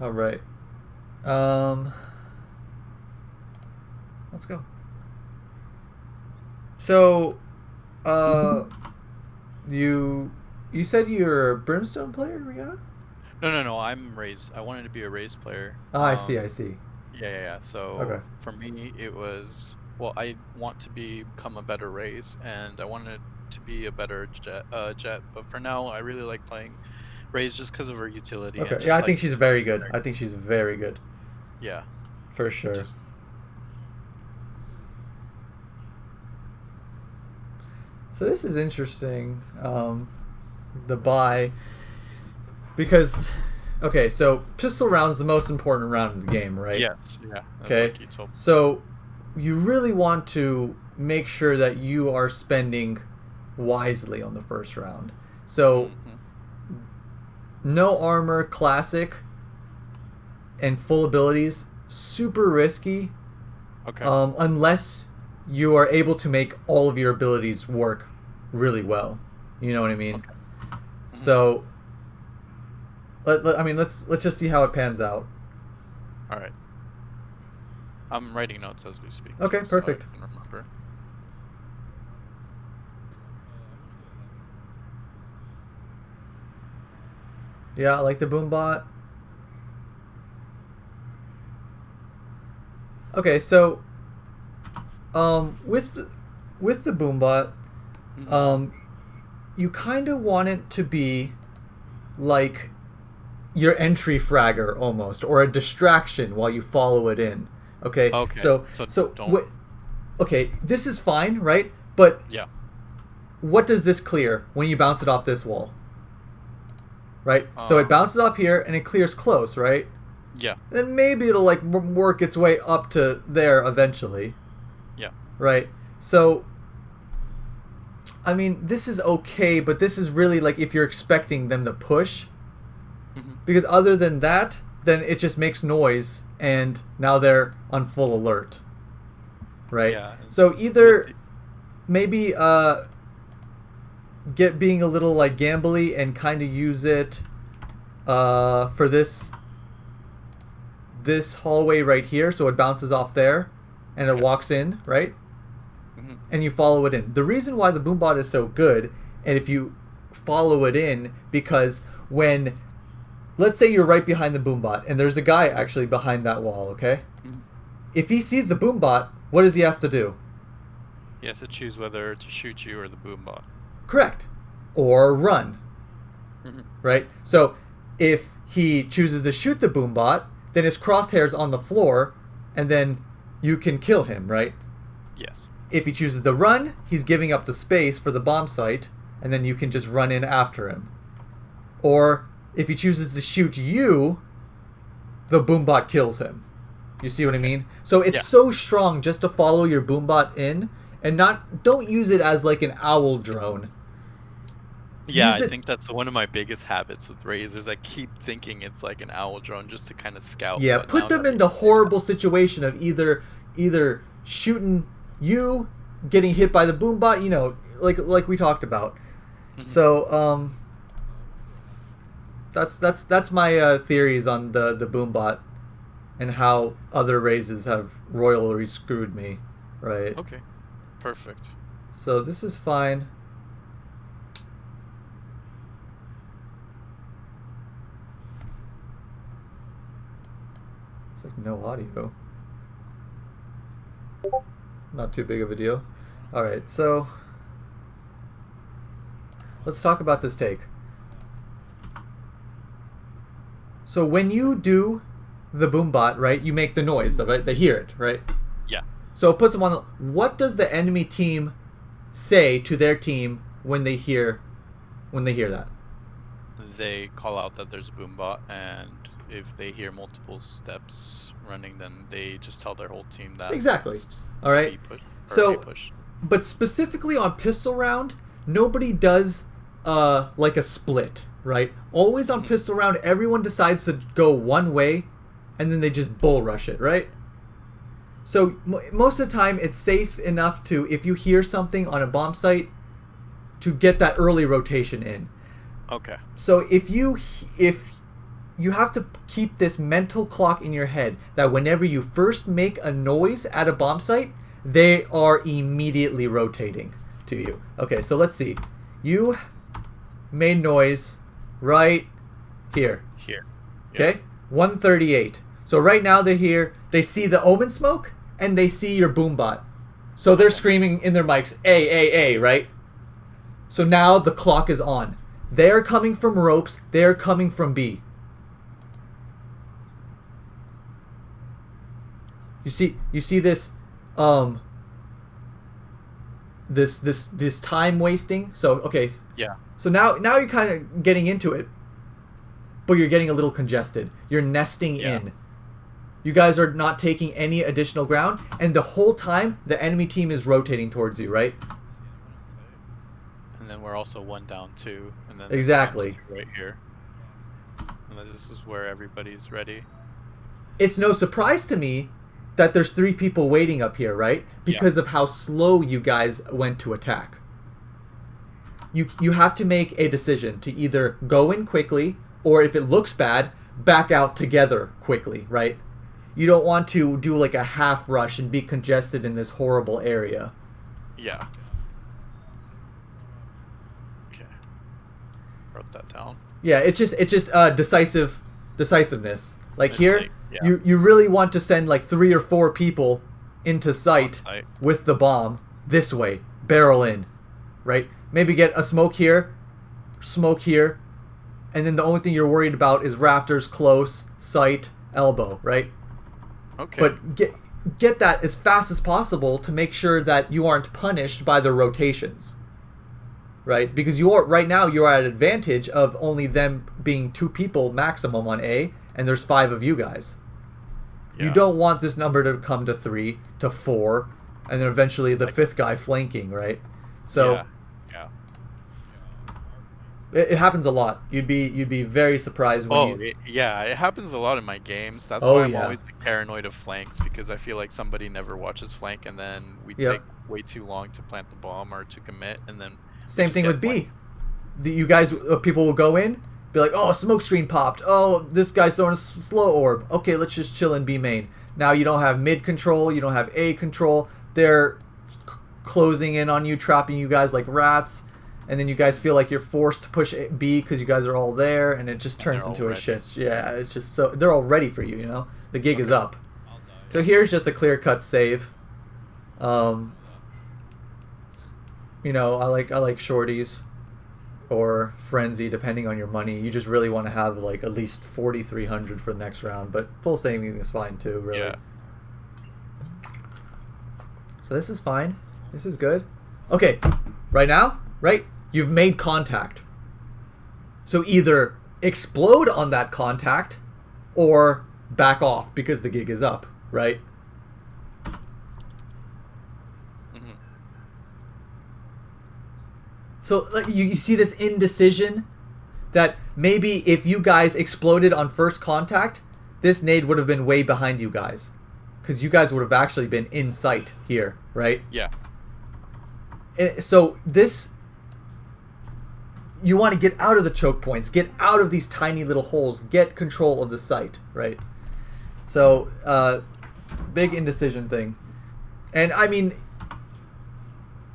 All right. Um, let's go. So, uh, you you said you're a Brimstone player, yeah? No. I'm Raze. I wanted to be a Raze player. Ah, I see. I see. Yeah. Okay. So for me, it was well, I want to become a better Raze, and I wanted to be a better Jet. But for now, I really like playing Raze just because of her utility Okay. and Yeah, just I think like she's very good. very- I think she's very good yeah, for sure. just So this is interesting. The buy because okay, so pistol round is the most important round of the game, right? yes, yeah, Okay, like you told. so you really want to make sure that you are spending wisely on the first round. So Hmm. no armor, classic, and full abilities, super risky Okay. unless you are able to make all of your abilities work really well. You know what I mean? Okay. Hmm. So, I mean, let's just see how it pans out. All right. I'm writing notes as we speak Okay, too, so I perfect. can remember. Yeah, I like the boombot. Okay, so with the boombot, Hmm. um, you kind of want it to be like your entry fragger almost, or a distraction while you follow it in. Okay, Okay. so So so don't. what? Okay, this is fine, right? But Yeah. what does this clear when you bounce it off this wall? Right? So it Um. bounces off here and it clears close, right? Yeah. Then maybe it'll like work its way up to there eventually, Yeah. right? So I mean, this is okay, but this is really like if you're expecting them to push, Hmm. because other than that, then it just makes noise and now they're on full alert, right? Yeah. So And what's either maybe get being a little like gambly and kind of use it for this hallway right here, so it bounces off there and it okay. walks in, right? Hmm. And you follow it in. The reason why the boombot is so good, and if you follow it in, because when let's say you're right behind the boombot and there's a guy actually behind that wall, okay? Hmm. If he sees the boombot, what does he have to do? He has to choose whether to shoot you or the boom bot. Correct. Or run, Hmm. right? So if he chooses to shoot the boombot, then his crosshairs on the floor, and then you can kill him, right? Yes. If he chooses to run, he's giving up the space for the bomb site, and then you can just run in after him. Or if he chooses to shoot you, the boombot kills him. You see what I Okay. mean? So it's Yeah. so strong just to follow your boombot in and not don't use it as like an owl drone. Yeah, Use I it think that's one of my biggest habits with Raze is I keep thinking it's like an owl drone just to kind of scout, yeah, but put now them that in you the say that. horrible situation of either shooting you, getting hit by the boombot, like we talked about. Hmm. So that's my theories on the boombot and how other races have royally screwed me, right? Okay. Perfect. So this is fine. It's like no audio. Not too big of a deal. All right, so let's talk about this take. So when you do the boombot, right, you make the noise of it. They hear it, right? Yeah. So it puts them on. What does the enemy team say to their team when they hear that? They call out that there's a boom bot, and if they hear multiple steps running, then they just tell their whole team that Exactly. it's All a right. B push or A So, push. but specifically on pistol round, nobody does like a split, right? Always on Hmm. pistol round, everyone decides to go one way, and then they just bull rush it, right? So most of the time, it's safe enough to if you hear something on a bomb site to get that early rotation in. Okay. So if you have to keep this mental clock in your head that whenever you first make a noise at a bomb site, they are immediately rotating to you. Okay, so let's see. You made noise right here. Here. Okay? 138. So right now they're here. They see the omen smoke and they see your boombot. So they're screaming in their mics, A, right? So now the clock is on. They're coming from ropes. They're coming from B. You see this this time wasting. So okay. Yeah. So now you're kind of getting into it, but you're getting a little congested. You're nesting in. You guys are not taking any additional ground, and the whole time the enemy team is rotating towards you, right? And then we're also 1 down 2, and then Exactly. right here. And this is where everybody's ready. It's no surprise to me that there's 3 people waiting up here, right? Because of how slow you guys went to attack. You have to make a decision to either go in quickly, or if it looks bad, back out together quickly, right? You don't want to do like a half rush and be congested in this horrible area. Yeah. Okay. Wrote that down. Yeah, it's just decisiveness. Like It's here, like, yeah. you really want to send like 3 or 4 people into sight with the bomb this way, barrel in, right? Maybe get a smoke here, and then the only thing you're worried about is rafters close, sight, elbow, right? Okay. But get that as fast as possible to make sure that you aren't punished by the rotations, right? Because right now you're at advantage of only them being 2 people maximum on A, and there's 5 of you guys. You don't want this number to come to 3, to 4, and then eventually the 5th guy flanking, right? So yeah. it happens a lot. You'd be very surprised when it happens a lot in my games. That's Oh, why I'm yeah. always like, paranoid of flanks, because I feel like somebody never watches flank, and then we take way too long to plant the bomb or to commit, and then Same thing with B. You guys, people will go in, be like, oh, smoke screen popped. Oh, this guy's throwing a slow orb. Okay, let's just chill in B main. Now you don't have mid control. You don't have A control. They're closing in on you, trapping you guys like rats. And then you guys feel like you're forced to push B because you guys are all there, and it just turns into a shit. Yeah, it's just so they're all ready for you. You know, the gig is up. So here's just a clear-cut save. You know, I like shorties or frenzy depending on your money. You just really want to have like at least 4,300 for the next round, but full saving is fine too. Really. Yeah. So this is fine. This is good. Okay, right now, right? You've made contact. So either explode on that contact or back off because the gig is up, right? Mm-hmm. So like, you see this indecision that maybe if you guys exploded on first contact, this nade would have been way behind you guys. Because you guys would have actually been in sight here, right? Yeah. And so this... You want to get out of the choke points, get out of these tiny little holes, get control of the site, right? So, big indecision thing. And I mean,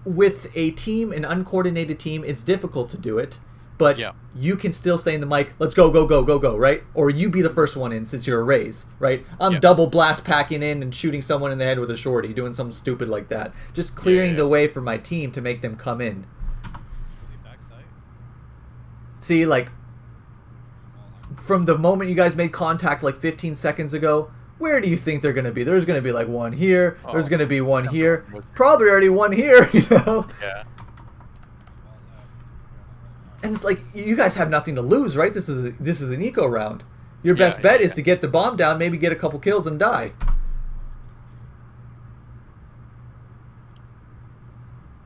with a team, an uncoordinated team, it's difficult to do it, but you can still say in the mic, let's go, go, go, go, go, right? Or you be the first one in since you're a Raze, right? I'm double blast packing in and shooting someone in the head with a shorty, doing something stupid like that. Just clearing the way for my team to make them come in. See, like, from the moment you guys made contact like 15 seconds ago, where do you think they're going to be? There's going to be like one here. There's going to be one here. Probably already one here, you know? Yeah. And it's like, you guys have nothing to lose, right? This is an eco round. Your best bet is to get the bomb down, maybe get a couple kills and die.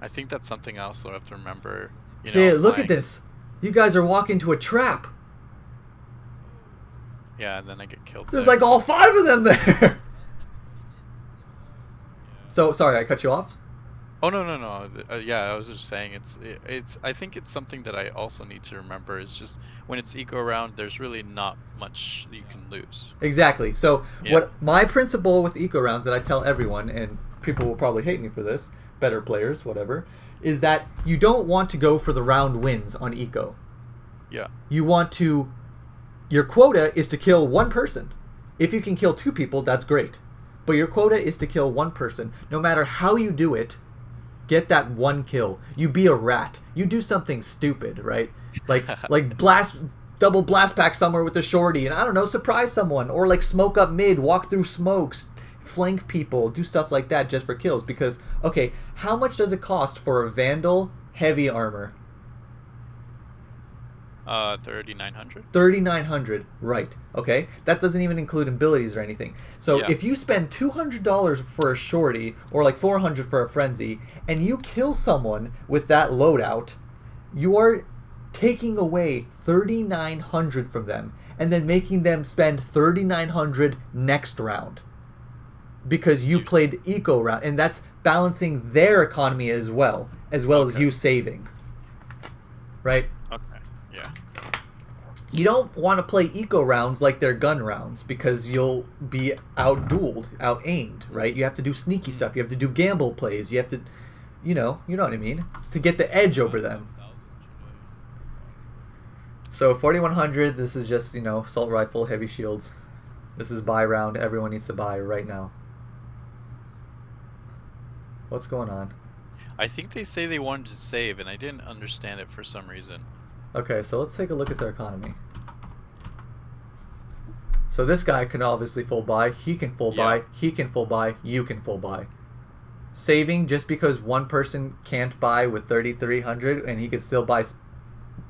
I think that's something else I have to remember. You know, See, look at this. You guys are walking to a trap. Yeah, and then I get killed. There's like all 5 of them there. So, sorry, I cut you off? Oh no no no. Yeah, I was just saying it's. I think it's something that I also need to remember. It's just when it's eco round, there's really not much you can lose. Exactly. So Yeah. what my principle with eco rounds that I tell everyone, and people will probably hate me for this, better players, whatever, is that you don't want to go for the round wins on eco. Yeah. You want to, your quota is to kill one person. If you can kill two people, that's great. But your quota is to kill one person. No matter how you do it, get that one kill. You be a rat. You do something stupid, right? Like double blast pack somewhere with a shorty, and I don't know, surprise someone, or like smoke up mid, walk through smokes, flank people, do stuff like that just for kills. Because okay, how much does it cost for a Vandal heavy armor? 3,900. 3,900, right? Okay, that doesn't even include abilities or anything. So Yeah. if you spend $200 for a shorty or like 400 for a frenzy, and you kill someone with that loadout, you are taking away 3,900 from them, and then making them spend 3,900 next round because you played eco round, and that's balancing their economy as well as Okay. you saving, right? Okay. Yeah. You don't want to play eco rounds like they're gun rounds because you'll be out-dueled, out-aimed, right? You have to do sneaky stuff. You have to do gamble plays. You have to, you know what I mean, to get the edge over them. So 4,100, this is just, assault rifle, heavy shields. This is buy round. Everyone needs to buy right now. What's going on? I think they say they wanted to save, and I didn't understand it for some reason. Okay, so let's take a look at their economy. So this guy can obviously full buy. He can full buy. He can full buy. You can full buy. Saving just because one person can't buy with 3,300 and he can still buy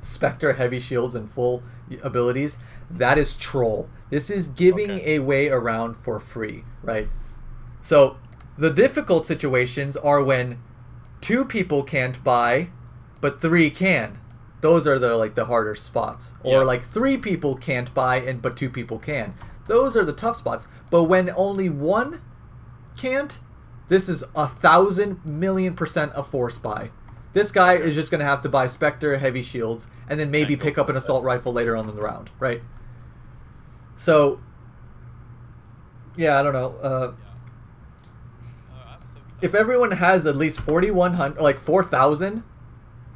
Spectre, heavy shields, and full abilities, that is troll. This is giving a way around for free, right? So the difficult situations are when two people can't buy, but three can. Those are the harder spots. Or like three people can't buy but two people can. Those are the tough spots. But when only one can't, this is 1,000,000,000% a force buy. This guy is just going to have to buy Spectre, heavy shields, and then maybe pick up an assault rifle later on in the round, right? So, yeah, I don't know. If everyone has at least 4,100, like 4,000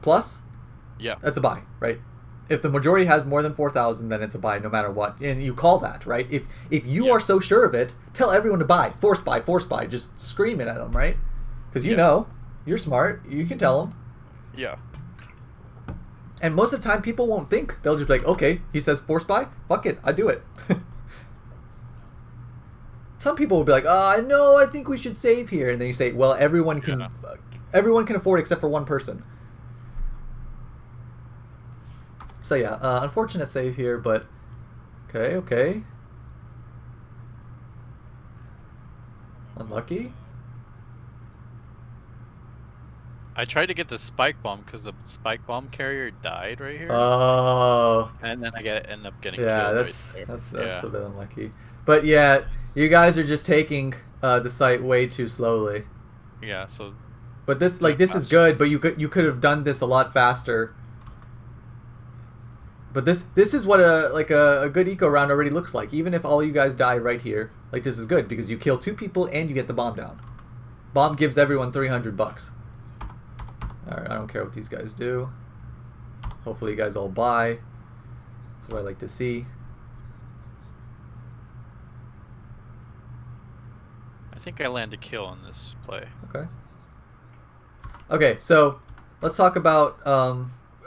plus, that's a buy, right? If the majority has more than 4,000, then it's a buy no matter what. And you call that, right? If you are so sure of it, tell everyone to buy. Force buy, force buy. Just scream it at them, right? Because you know, you're smart. You can tell them. Yeah. And most of the time, people won't think. They'll just be like, okay, he says force buy. Fuck it, I do it. Some people will be like, no, I think we should save here. And then you say, well, everyone can afford except for one person. So yeah, unfortunate save here, but okay. Unlucky. I tried to get the spike bomb because the spike bomb carrier died right here. Oh. And then I end up getting killed. That's a bit unlucky. But yeah, you guys are just taking the site way too slowly. Yeah. So. But this is good, but you could have done this a lot faster. But this is what a good eco round already looks like. Even if all you guys die right here, this is good because you kill two people and you get the bomb down. Bomb gives everyone $300. Alright, I don't care what these guys do. Hopefully you guys all buy. That's what I like to see. I think I land a kill on this play. Okay, so let's talk about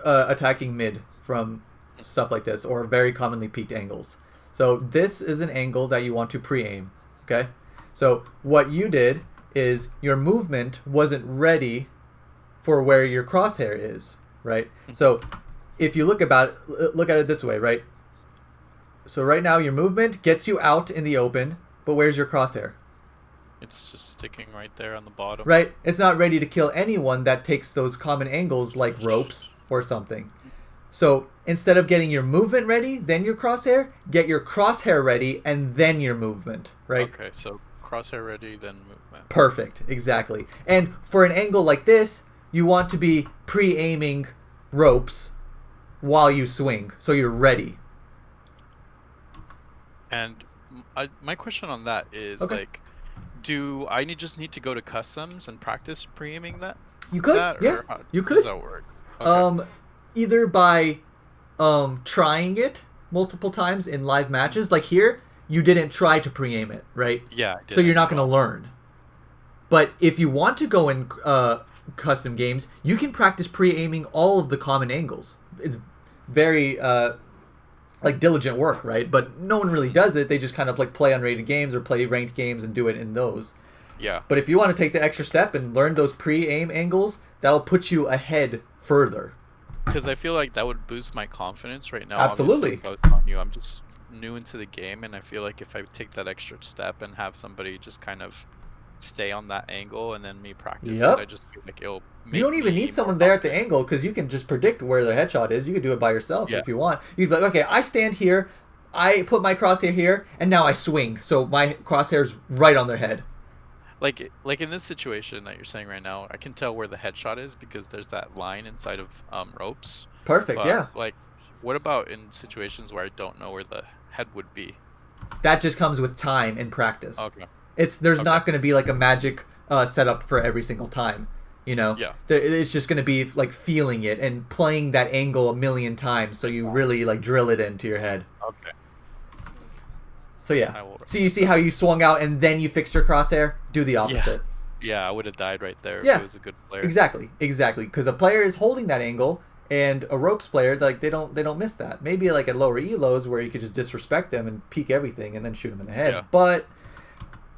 attacking mid from stuff like this, or very commonly peaked angles. So this is an angle that you want to pre-aim, okay? So what you did is your movement wasn't ready for where your crosshair is, right? So if you look at it this way, right? So right now your movement gets you out in the open, but where's your crosshair? It's just sticking right there on the bottom. Right? It's not ready to kill anyone that takes those common angles like ropes or something. So instead of getting your movement ready, then your crosshair, get your crosshair ready, and then your movement, right? Okay, so crosshair ready, then movement. Perfect, exactly. And for an angle like this, you want to be pre-aiming ropes while you swing, so you're ready. And my question on that is Okay. like, do I just need to go to customs and practice pre-aiming You could, that, yeah, or how you does could. that work? Okay. Either by trying it multiple times in live matches, like here, you didn't try to pre-aim it, right? Yeah, I So you're didn't not at going to all. learn. But if you want to go in custom games, you can practice pre-aiming all of the common angles. It's very like diligent work, right? But no one really does it. They just kind of like play unrated games or play ranked games and do it in those. Yeah. But if you want to take the extra step and learn those pre-aim angles, that'll put you ahead further. Because I feel like that would boost my confidence right now. Absolutely. Obviously, like I was telling you, I'm just new into the game, and I feel like if I take that extra step and have somebody just kind of stay on that angle and then me practice it, I Yep. just feel like it'll You make don't even me need more someone there at the confident. angle because you can just predict where the headshot is. You can do it by yourself Yeah. if you want. You'd be like, okay, I stand here, I put my crosshair here, and now I swing. So my crosshair's right on their head. Like in this situation that you're saying right now, I can tell where the headshot is because there's that line inside of ropes. Perfect, But yeah. like, what about in situations where I don't know where the head would be? That just comes with time and practice. Okay. There's Okay. not going to be like a magic setup for every single time. You know, Yeah. it's just going to be like feeling it and playing that angle a million times, so you really like drill it into your head. Okay. So yeah. I will. So you see how you swung out and then you fixed your crosshair? Do the opposite. Yeah, I would have died right there if Yeah. it was a good player. Exactly. Because a player is holding that angle, and a ropes player, like they don't miss that. Maybe like at lower elos where you could just disrespect them and peek everything and then shoot them in the head. Yeah. But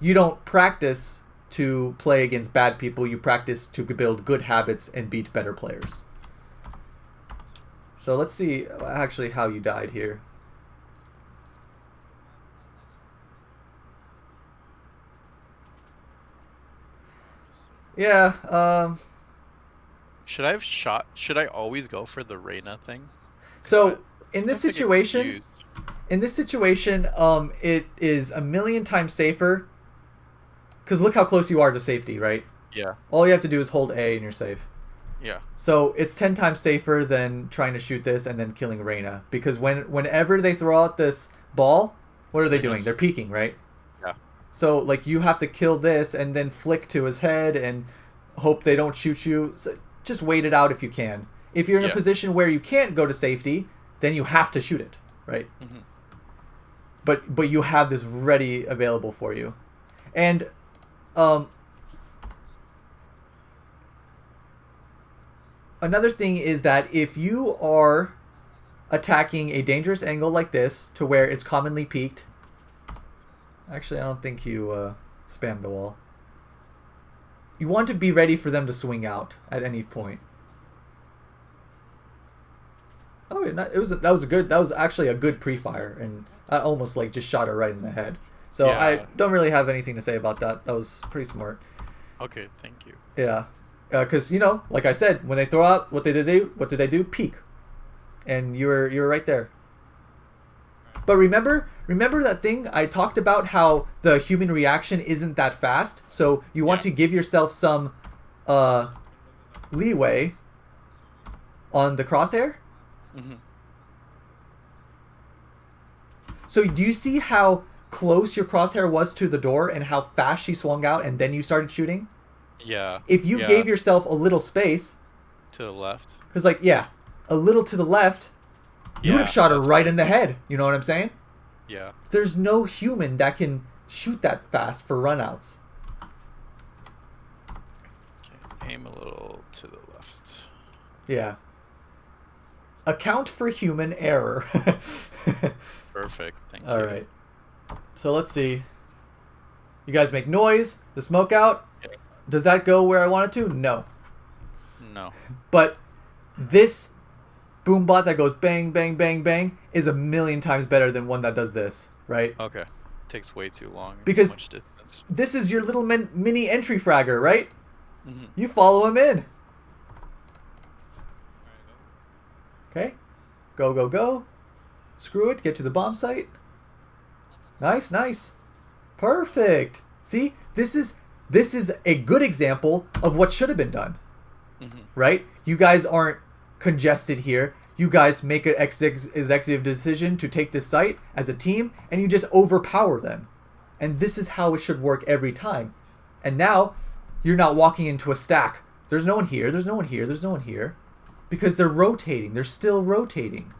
you don't practice to play against bad people. You practice to build good habits and beat better players. So let's see actually how you died here. Yeah. Should I have shot? Should I always go for the Reyna thing? 'Cause So in this sometimes I get situation, confused. it is a million times safer. Because look how close you are to safety, right? Yeah. All you have to do is hold A and you're safe. Yeah. So it's 10 times safer than trying to shoot this and then killing Reyna. Because whenever they throw out this ball, what are they doing? They're peeking, right? Yeah. So like you have to kill this and then flick to his head and hope they don't shoot you. So just wait it out if you can. If you're in a Yeah. position where you can't go to safety, then you have to shoot it, right? Mm-hmm. But you have this ready available for you. And another thing is that if you are attacking a dangerous angle like this to where it's commonly peaked, actually I don't think you spammed the wall. You want to be ready for them to swing out at any point. Oh, that was actually a good pre-fire, and I almost like just shot her right in the head. So Yeah. I don't really have anything to say about that. That was pretty smart. Okay. Thank you. Yeah, because like I said, when they throw out, what did they do? Peek, and you were right there. But remember that thing I talked about, how the human reaction isn't that fast. So you want to give yourself some leeway on the crosshair. Mm-hmm. So do you see how close your crosshair was to the door and how fast she swung out and then you started shooting? Yeah. If you gave yourself a little space, to the left. because a little to the left, you would have shot her right in the head. You know what I'm saying? Yeah. There's no human that can shoot that fast for runouts. Okay. Aim a little to the left. Yeah. Account for human error. Perfect. Thank you. All right. So let's see. You guys make noise. The smoke out. Yeah. Does that go where I want it to? No. No. But this boombot that goes bang, bang, bang, bang is a million times better than one that does this, right? Okay. Takes way too long. Because too much distance. this is your little mini entry fragger, right? Mm-hmm. You follow him in. Okay. Go, go, go. Screw it. Get to the bomb site. Nice, nice. Perfect. See, this is a good example of what should have been done. Right? You guys aren't congested here. You guys make an executive decision to take this site as a team, and you just overpower them. And this is how it should work every time. And now, you're not walking into a stack. There's no one here, there's no one here, there's no one here. Because they're rotating. They're still rotating.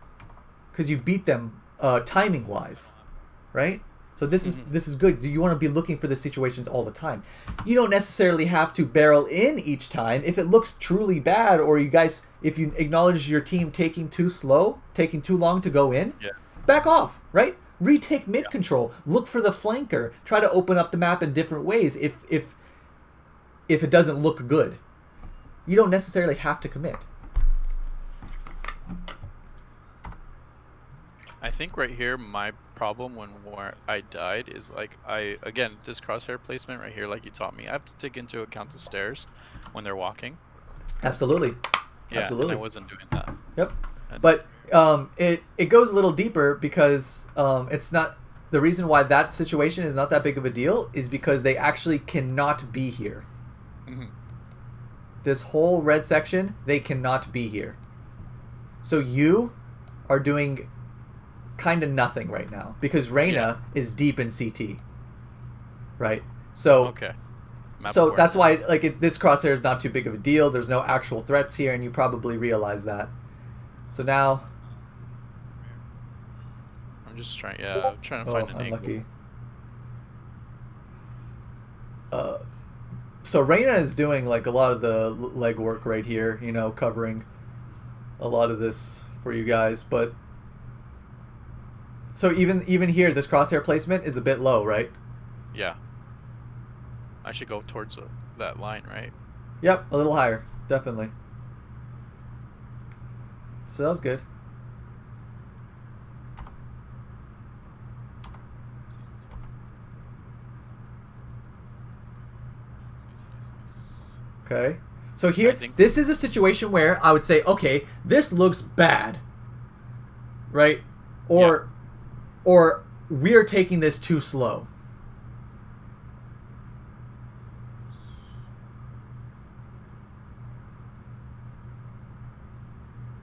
Because you beat them timing-wise. Right? So this is good. You want to be looking for the situations all the time. You don't necessarily have to barrel in each time. If it looks truly bad, or if you acknowledge your team taking too long to go in, back off, right? Retake mid control. Look for the flanker. Try to open up the map in different ways if it doesn't look good. You don't necessarily have to commit. I think right here my problem where I died is like again this crosshair placement right here, like you taught me, I have to take into account the stairs when they're walking. Absolutely. Yeah, absolutely. and I wasn't doing that. Yep. But it goes a little deeper because it's not the reason why that situation is not that big of a deal is because they actually cannot be here. This whole red section, they cannot be here. So you are doing kind of nothing right now because Reyna is deep in CT, right? So okay. So that's why this crosshair is not too big of a deal. There's no actual threats here, and you probably realize that. So now I'm just trying. Yeah, I'm trying to find an unlucky. So Reyna is doing like a lot of the leg work right here, you know, covering a lot of this for you guys, but. So even here, this crosshair placement is a bit low, right? Yeah. I should go towards that line, right? Yep, a little higher, definitely. So that was good. Okay. So here, this is a situation where I would say, okay, this looks bad, right? Or we're taking this too slow.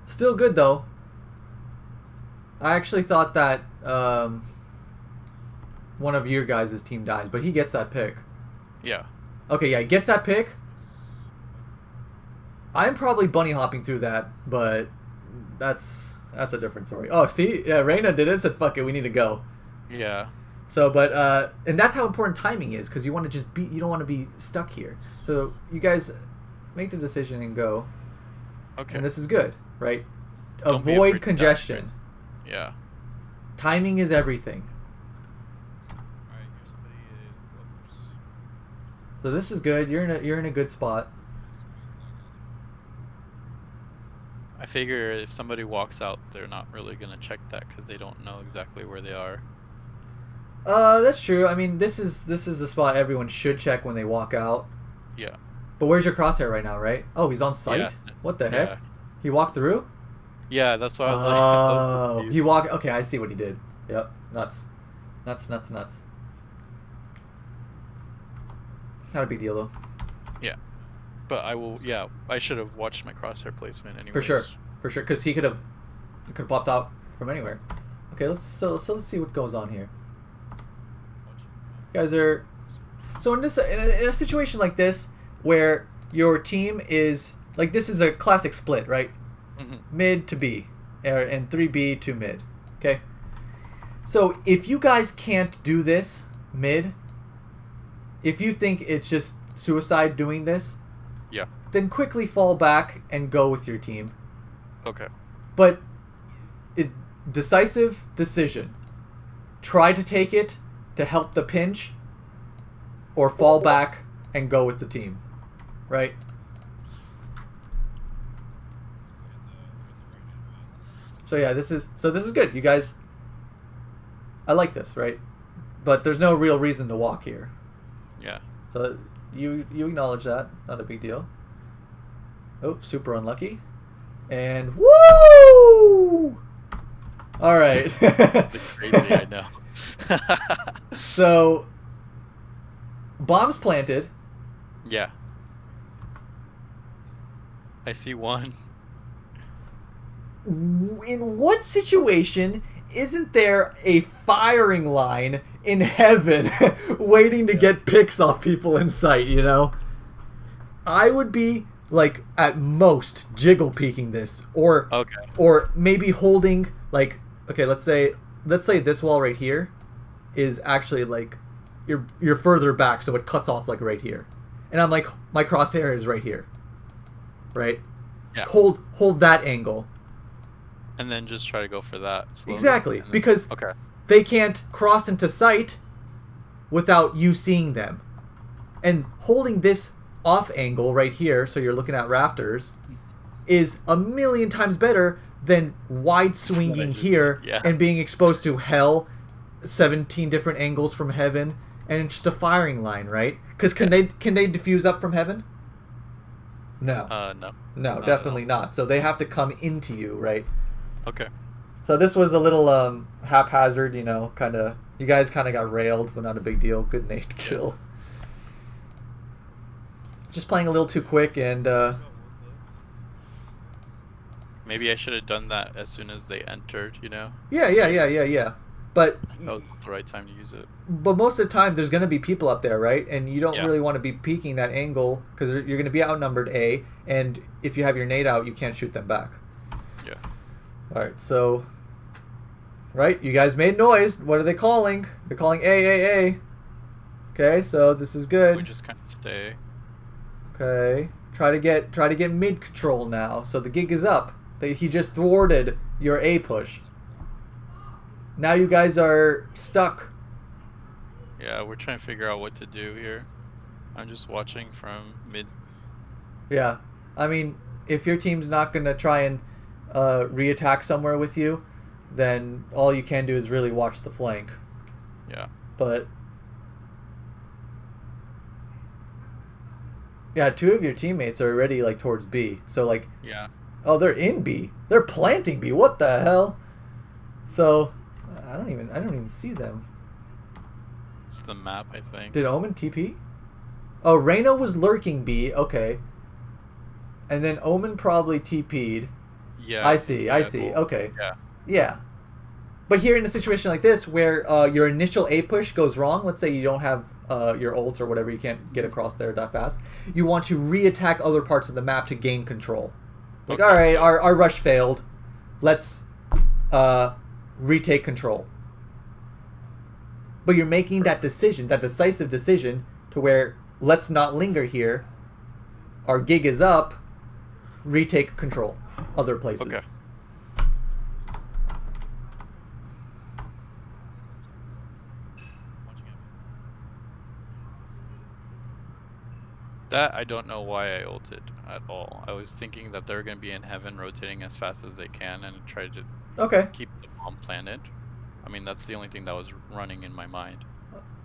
Still good though. I actually thought that one of your guys' team dies, but he gets that pick. Yeah. Okay, yeah, he gets that pick. I'm probably bunny hopping through that, but that's a different story. Oh, see? Yeah, Reyna did it, said, fuck it, we need to go. Yeah. So, but, and that's how important timing is, because you want to just be, you don't want to be stuck here. So, you guys make the decision and go. Okay. And this is good, right? Don't Avoid congestion. Yeah. Timing is everything. So this is good. You're in a good spot. I figure if somebody walks out, they're not really gonna check that because they don't know exactly where they are. That's true. I mean, this is the spot everyone should check when they walk out. Yeah. But where's your crosshair right now, right? Oh, he's on site? Yeah. What the heck? He walked through? Yeah, that's why I was like... Oh, he walked... Okay, I see what he did. Yep. Nuts. Nuts. Not a big deal, though. Yeah. But I will... Yeah, I should have watched my crosshair placement anyways. For sure. Because he could have popped out from anywhere. Okay, let's see what goes on here. You guys are... So in a situation like this, where your team is... Like, this is a classic split, right? Mid to B. And 3B to mid. Okay? So, if you guys can't do this mid, if you think it's just suicide doing this, yeah, then quickly fall back and go with your team. Okay. But, decisive decision. Try to take it to help the pinch, or fall back and go with the team. Right? So yeah, this is good. You guys, I like this, right? But there's no real reason to walk here. Yeah. So you acknowledge that, not a big deal. Oh, super unlucky. And woo! All right. It's crazy, I know. So bombs planted. Yeah. I see one. In what situation isn't there a firing line in heaven waiting to get picks off people in sight, you know? I would be like at most jiggle peeking this or maybe holding like okay, let's say this wall right here is actually like you're further back so it cuts off like right here. And I'm like my crosshair is right here. Right? Yeah. Hold that angle. And then just try to go for that slowly. Exactly, then, because they can't cross into sight without you seeing them. And holding this off angle right here, so you're looking at rafters, is a million times better than wide swinging here and being exposed to hell, 17 different angles from heaven, and it's just a firing line, right? Because can they diffuse up from heaven? No. No, definitely not. So they have to come into you, right? Okay. So this was a little haphazard, you know, kind of. You guys kind of got railed, but not a big deal. Good nade kill. Just playing a little too quick, and maybe I should have done that as soon as they entered, you know? Yeah. But that was the right time to use it. But most of the time, there's going to be people up there, right? And you don't really want to be peeking that angle because you're going to be outnumbered, A, and if you have your nade out, you can't shoot them back. Yeah. All right, so, right, you guys made noise. What are they calling? They're calling A. Okay, so this is good. We just kind of stay. Okay, try to get mid control now. So the gig is up. He just thwarted your A push. Now you guys are stuck. Yeah, we're trying to figure out what to do here. I'm just watching from mid. Yeah, I mean, if your team's not gonna try and re-attack somewhere with you, then all you can do is really watch the flank. Yeah. But yeah, 2 of your teammates are already like towards B. So like, oh, they're in B. They're planting B. What the hell? So I don't even see them. It's the map, I think. Did Omen TP? Oh, Reyna was lurking B. Okay. And then Omen probably TP'd. Yeah. I see. Okay. Yeah. But here in a situation like this where your initial A push goes wrong, let's say you don't have your ults or whatever, you can't get across there that fast, you want to re-attack other parts of the map to gain control. Like, all right, our rush failed. Let's retake control. But you're making that decision, that decisive decision, to where let's not linger here. Our gig is up. Retake control. Other places. Okay. That I don't know why I ulted at all. I was thinking that they're going to be in heaven rotating as fast as they can and try to keep the bomb planted. I mean, that's the only thing that was running in my mind.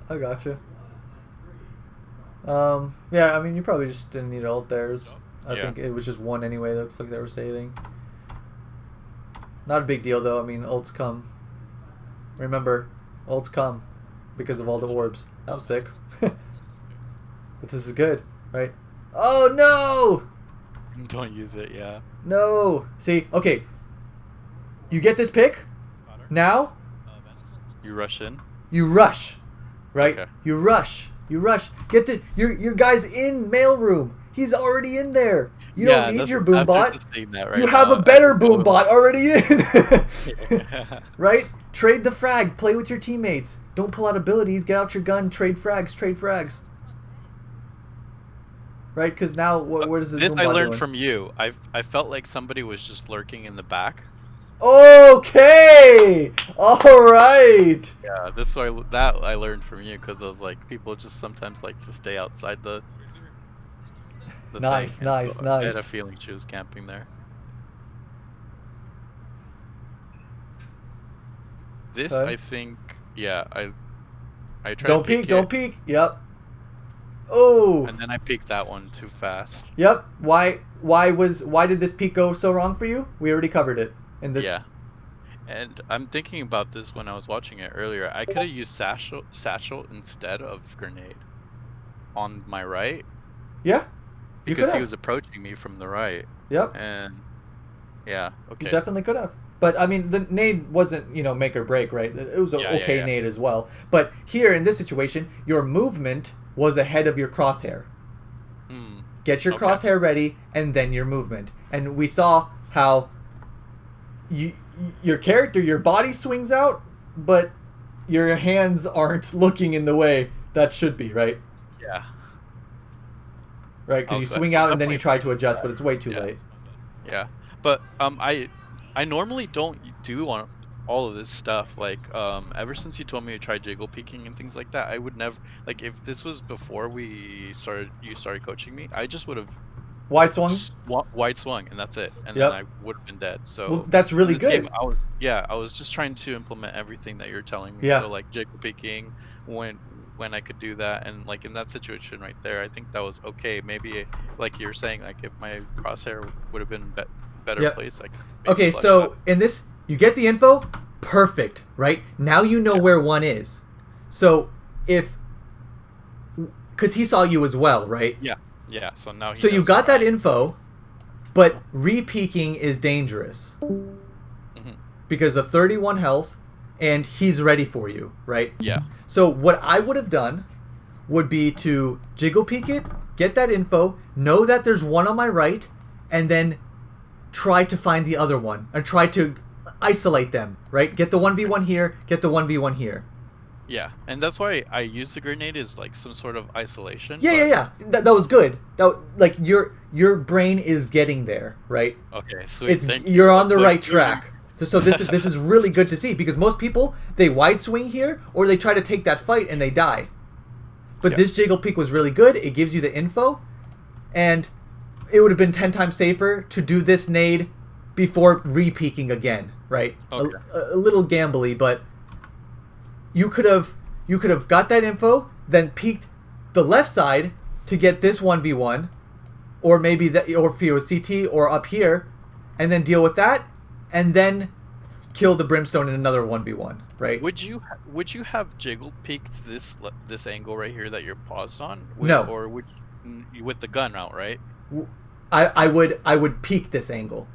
I gotcha. Yeah, I mean, you probably just didn't need ult theirs. I think it was just one anyway. That looks like they were saving. Not a big deal, though. I mean, ults come. Remember, ults come because of all the orbs. That was sick. But this is good, right? Oh, no! Don't use it, yeah. No! See, okay. You get this pick. Now, you rush in. You rush, right? Okay. You rush. Get to your guy's in mailroom. He's already in there. You don't need your boom bot. You have a better boom bot already in. Right? Trade the frag. Play with your teammates. Don't pull out abilities. Get out your gun. Trade frags. Right? Because now, where does this boom bot I learned doing? from you. I felt like somebody was just lurking in the back. Okay. All right. Yeah, that I learned from you because I was like, people just sometimes like to stay outside the nice. thing. I had a feeling she was camping there. This, I think, I tried to don't peek. Yep. Oh. And then I peeked that one too fast. Yep. Why did this peek go so wrong for you? We already covered it in this. Yeah. And I'm thinking about this when I was watching it earlier. I could have used satchel instead of grenade. on my right Yeah, you could because he have. was approaching me from the right, Yep, and yeah, you okay, definitely could have. But I mean, the nade wasn't, you know, make or break, right? It was an yeah, yeah, okay yeah. nade as well. But here in this situation, your movement was ahead of your crosshair. Hmm. Get your Okay. crosshair ready, and then your movement. And we saw how you, your character, your body swings out, but your hands aren't looking in the way that should be, right? Yeah. Right, because you swing I'll out and then you definitely try practice to adjust, but that. it's way too Yeah. late. Yeah. But I normally don't do on all of this stuff. Like ever since you told me to try jiggle peeking and things like that, I would never like if this was before you started coaching me, I just would have Wide swung. wide swung and that's it, and then Yep. I would have been dead. Well, So that's in really this game, good. I was just trying to implement everything that you're telling me. Yeah. So like jiggle peeking when I could do that, and like in that situation right there, I think that was okay. Maybe like you're saying, like if my crosshair would have been better Yep. placed, I could maybe Okay, flush that. so in this, you get the info. Perfect, right? Now you know Yeah, where one is. So if, because he saw you as well, right? yeah, yeah. So now he So you knows got where I that am. info, but re-peeking is dangerous Hmm. because of 31 health, and he's ready for you, right? Yeah, So what I would have done would be to jiggle peek it, get that info, know that there's one on my right, and then try to find the other one and try to isolate them, right? Get the 1v1 here, get the 1v1 here. yeah, and that's why I use the grenade as like some sort of isolation. Yeah, yeah, But yeah. That was good. That, like your brain is getting there, right? okay, sweet. It's Thank you. you're on That's the like right track. So this is really good to see because most people they wide swing here or they try to take that fight and they die. But Yeah. this jiggle peek was really good. It gives you the info, and it would have been 10 times safer to do this nade before re-peeking again, right? Okay. A little gambly, but you could have got that info, then peeked the left side to get this 1v1, or maybe that, or if it was CT or up here, and then deal with that, and then kill the brimstone in another 1v1, right? Would you have jiggle peeked this angle right here that you're paused on No. or with the gun out, right? I would peek this angle.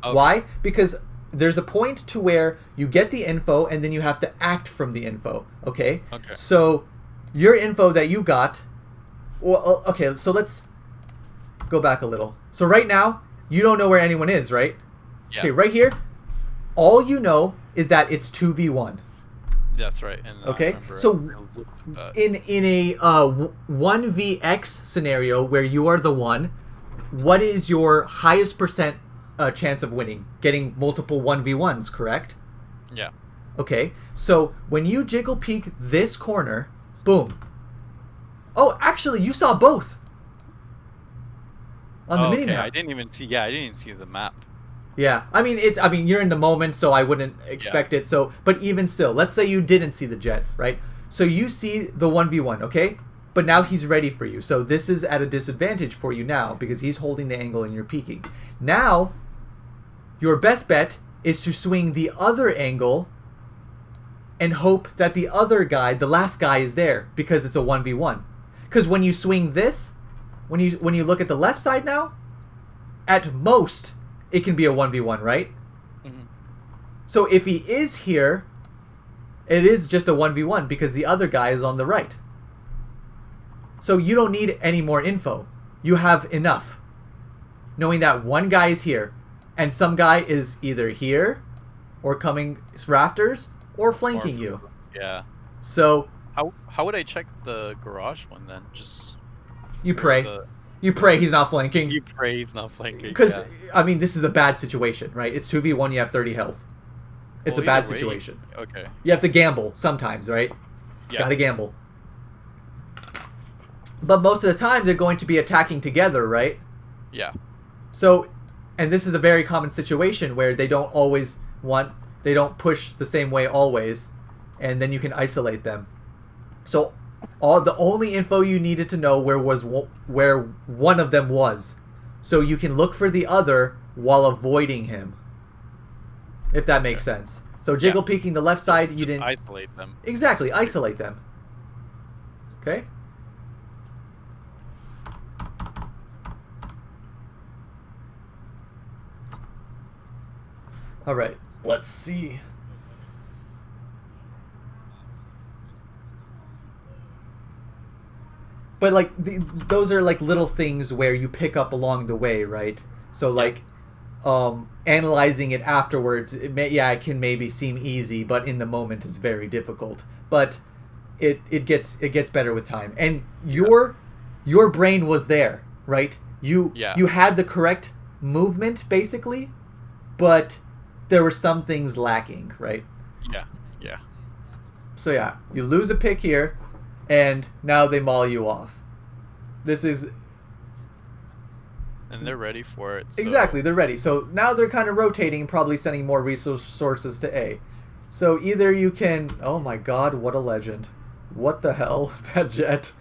Okay. Why? Because there's a point to where you get the info and then you have to act from the info. Okay. Okay. So your info that you got. Well, okay. So let's go back a little. So right now you don't know where anyone is, right? Yeah. Okay. Right here, all you know is that it's 2v1. That's right. And I Okay. remember So I looked at that. in a 1vx scenario where you are the one, what is your highest percent chance of winning? Getting multiple 1v1s, correct? Yeah. Okay, so when you jiggle peek this corner, boom. Oh, actually, you saw both on the Oh, mini okay. map. I didn't even see. Yeah, I didn't even see the map. Yeah, I mean you're in the moment, so I wouldn't expect it. So, but even still, let's say you didn't see the jet, right? So you see the 1v1, okay? But now he's ready for you. So this is at a disadvantage for you now because he's holding the angle and you're peeking. Now, your best bet is to swing the other angle and hope that the other guy, the last guy, is there because it's a 1v1. Because when you swing this, when you look at the left side now, at most it can be a 1v1, right? Hmm. So if he is here, it is just a 1v1 because the other guy is on the right. So you don't need any more info. You have enough. Knowing that one guy is here and some guy is either here or coming rafters or flanking you. Yeah. So How would I check the garage one then? Just you or pray. the- You pray he's not flanking. You pray he's not flanking. Because, Yeah. I mean, this is a bad situation, right? It's 2v1, you have 30 health. It's Well, a bad either way, situation. Okay. You have to gamble sometimes, right? Yeah. Gotta gamble. But most of the time, they're going to be attacking together, right? Yeah. So, and this is a very common situation where they don't push the same way always, and then you can isolate them. So, the only info you needed to know where one of them was, so you can look for the other while avoiding him. If that makes sense. So jiggle peeking the left side, you Just didn't isolate them. exactly isolate them. Okay. All right. Let's see. But like those are like little things where you pick up along the way, right? So like analyzing it afterwards, it can maybe seem easy, but in the moment it's very difficult. But it gets better with time. And your brain was there, right? You had the correct movement basically, but there were some things lacking, right? Yeah. Yeah. So yeah, you lose a pick here, and now they maul you off. This is... And they're ready for it. So... Exactly, they're ready. So now they're kind of rotating, probably sending more resources to A. So either you can... Oh my god, what a legend. What the hell? That jet.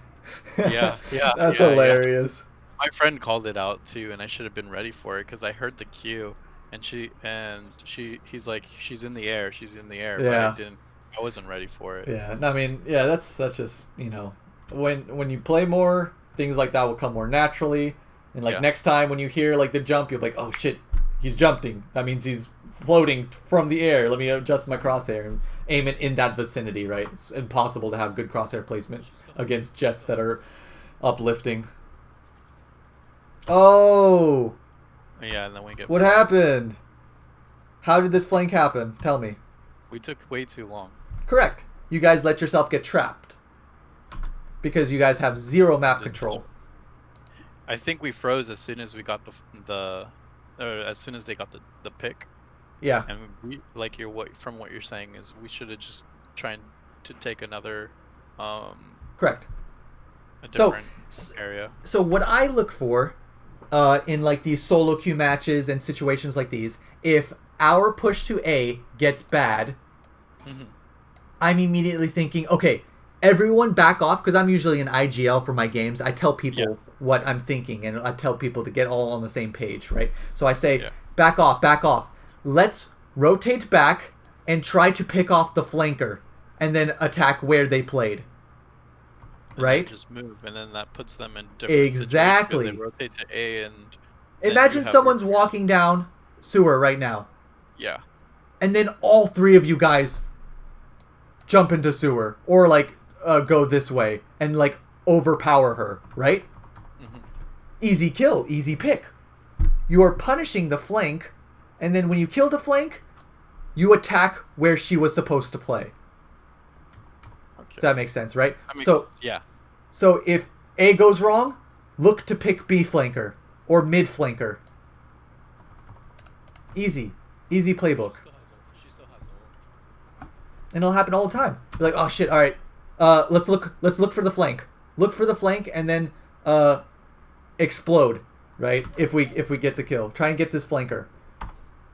Yeah. That's hilarious. Yeah. My friend called it out too, and I should have been ready for it because I heard the cue, and he's like, she's in the air, Yeah. But I wasn't ready for it. Yeah, I mean, yeah, that's just, when you play more, things like that will come more naturally. And like next time when you hear like the jump, you'll be like, oh shit, he's jumping. That means he's floating from the air. Let me adjust my crosshair and aim it in that vicinity, right? It's impossible to have good crosshair placement against jets that are uplifting. Oh! Yeah, and then we get... What happened? How did this flank happen? Tell me. We took way too long. Correct. You guys let yourself get trapped. Because you guys have zero map control. I think we froze as soon as we got as soon as they got the pick. Yeah. And we, like from what you're saying is we should have just tried to take another correct. A different area. So what I look for in like these solo queue matches and situations like these, if our push to A gets bad, I'm immediately thinking, okay, everyone back off, because I'm usually an IGL for my games. I tell people what I'm thinking, and I tell people to get all on the same page, right? So I say, back off, back off. Let's rotate back and try to pick off the flanker, and then attack where they played. Right? Just move, and then that puts them in different situations because they rotate to A, and imagine someone's walking down sewer right now. Yeah. And then all three of you guys jump into sewer, or like go this way and like overpower her, right? Easy kill, easy pick. You are punishing the flank, and then when you kill the flank, you attack where she was supposed to play. Does that make sense, right? That makes sense, yeah. So if A goes wrong, look to pick B flanker or mid flanker. Easy. Easy playbook. She still has ult. And it'll happen all the time. You're like, oh shit, alright. Let's look for the flank. Look for the flank and then explode, right? If we get the kill. Try and get this flanker.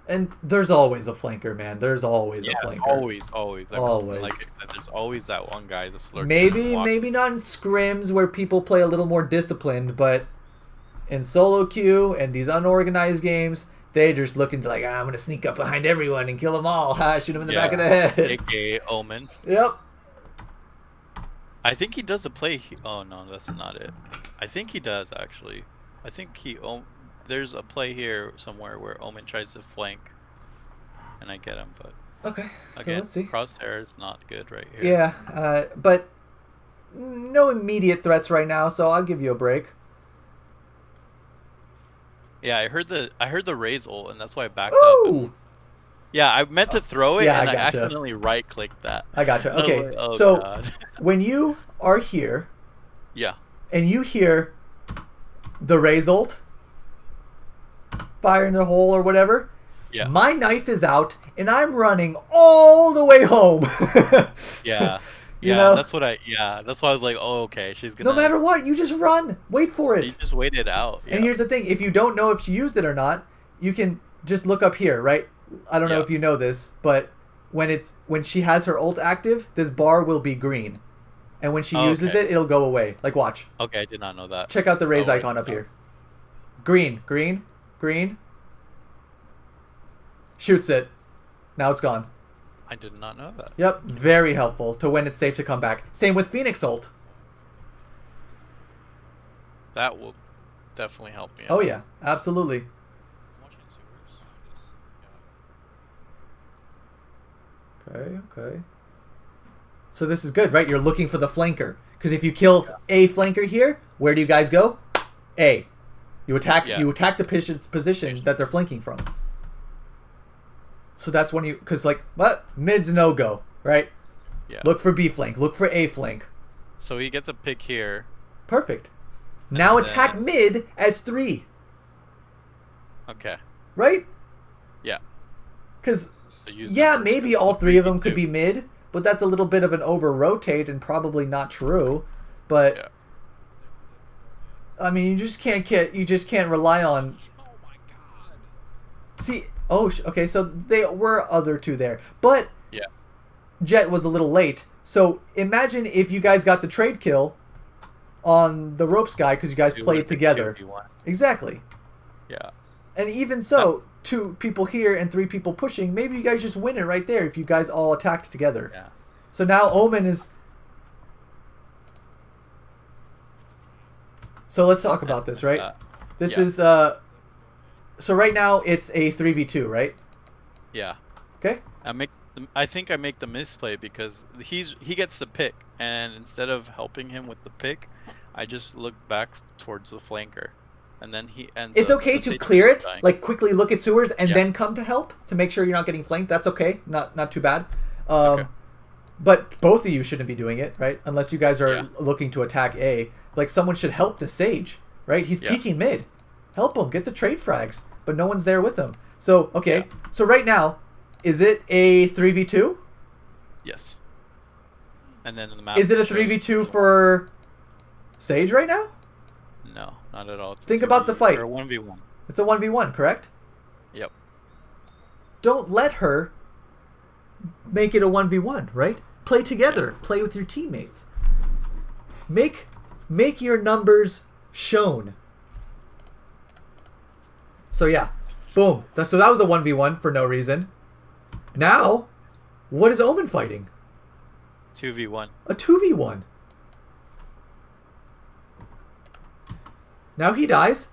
And there's always a flanker, man. There's always a flanker. Always. Always. Like I said, there's always that one guy that's lurking. Maybe not in scrims where people play a little more disciplined, but in solo queue and these unorganized games, they're just looking to like, I'm gonna sneak up behind everyone and kill them all. Shoot them in the back of the head. AKA Omen. Yep. I think he does a play. Oh no, that's not it. I think he does actually. I think there's a play here somewhere where Omen tries to flank, and I get him, but okay. Again, so let's see. Crosshair is not good right here. Yeah, but no immediate threats right now, so I'll give you a break. Yeah, I heard the Raze ult, and that's why I backed up. And, yeah, I meant to throw it, and I accidentally right-clicked that. I gotcha. Okay, like, oh, so God. when you are here, and you hear the Raze ult, fire in the hole or whatever, my knife is out, and I'm running all the way home. You know? That's why I was like, oh, okay, she's gonna... No matter what, you just run. Wait for it. You just wait it out. And here's the thing. If you don't know if she used it or not, you can just look up here, right? I don't know if you know this, but when she has her ult active, this bar will be green. And when she uses it, it'll go away. Like, watch. Okay, I did not know that. Check out the Raze icon up here. Green, green, green. Shoots it. Now it's gone. I did not know that. Yep, very helpful to when it's safe to come back. Same with Phoenix ult. That will definitely help me out. Oh yeah, absolutely. Okay. So this is good, right? You're looking for the flanker. Because if you kill a flanker here, where do you guys go? A. You attack the position that they're flanking from. So that's when you... Because, like, what? Mid's no-go, right? Yeah. Look for B flank. Look for A flank. So he gets a pick here. Perfect. Now attack mid as 3. Okay. Right? Yeah. Because, So maybe all 3 of them could be mid, but that's a little bit of an over-rotate and probably not true. But... Yeah. I mean, you just can't rely on. Oh my god. See, okay, so they were other 2 there, but Yeah. Jet was a little late. So imagine if you guys got the trade kill on the ropes guy because you guys played together. Exactly. Yeah. And even so, 2 people here and 3 people pushing. Maybe you guys just win it right there if you guys all attacked together. Yeah. So now Omen is. So let's talk about this, right? This is so right now it's a 3v2, right? Yeah. Okay. I think I make the misplay because he gets the pick, and instead of helping him with the pick, I just look back towards the flanker, and then It's okay to clear it, like quickly look at sewers and then come to help to make sure you're not getting flanked. That's okay, not too bad. Okay. But both of you shouldn't be doing it, right? Unless you guys are looking to attack A. Like, someone should help the Sage, right? He's peeking mid. Help him. Get the trade frags. But no one's there with him. So, okay. Yeah. So right now, is it a 3v2? Yes. And then the map... Is it a 3v2 for Sage right now? No, not at all. Think about the fight. Or 1v1. It's a 1v1, correct? Yep. Don't let her make it a 1v1, right? Play together. Yeah. Play with your teammates. Make your numbers shown. So yeah, boom. So that was a 1v1 for no reason. Now, what is Omen fighting? 2v1. A 2v1. Now he dies.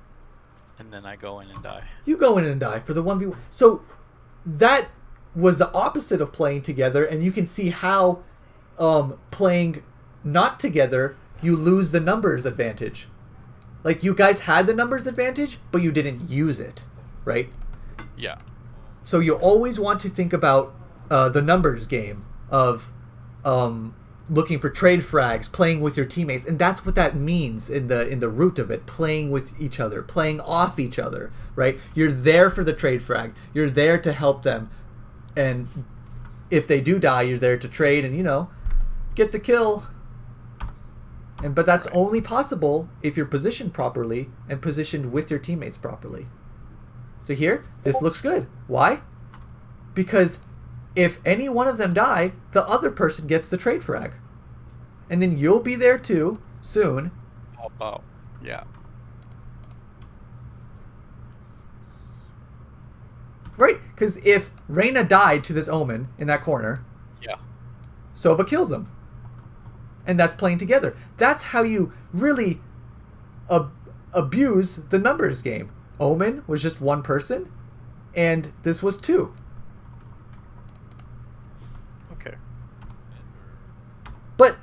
And then I go in and die. You go in and die for the 1v1. So that was the opposite of playing together, and you can see how playing not together, you lose the numbers advantage. Like, you guys had the numbers advantage, but you didn't use it, right? Yeah. So you always want to think about the numbers game of looking for trade frags, playing with your teammates, and that's what that means in the root of it. Playing with each other, playing off each other, right? You're there for the trade frag. You're there to help them, and if they do die, you're there to trade and get the kill. But that's only possible if you're positioned properly and positioned with your teammates properly. So here, this looks good. Why? Because if any one of them die, the other person gets the trade frag. And then you'll be there too, soon. Oh, yeah. Right, because if Reyna died to this Omen in that corner, Sova kills him. And that's playing together. That's how you really abuse the numbers game. Omen was just one person, and this was 2. Okay. But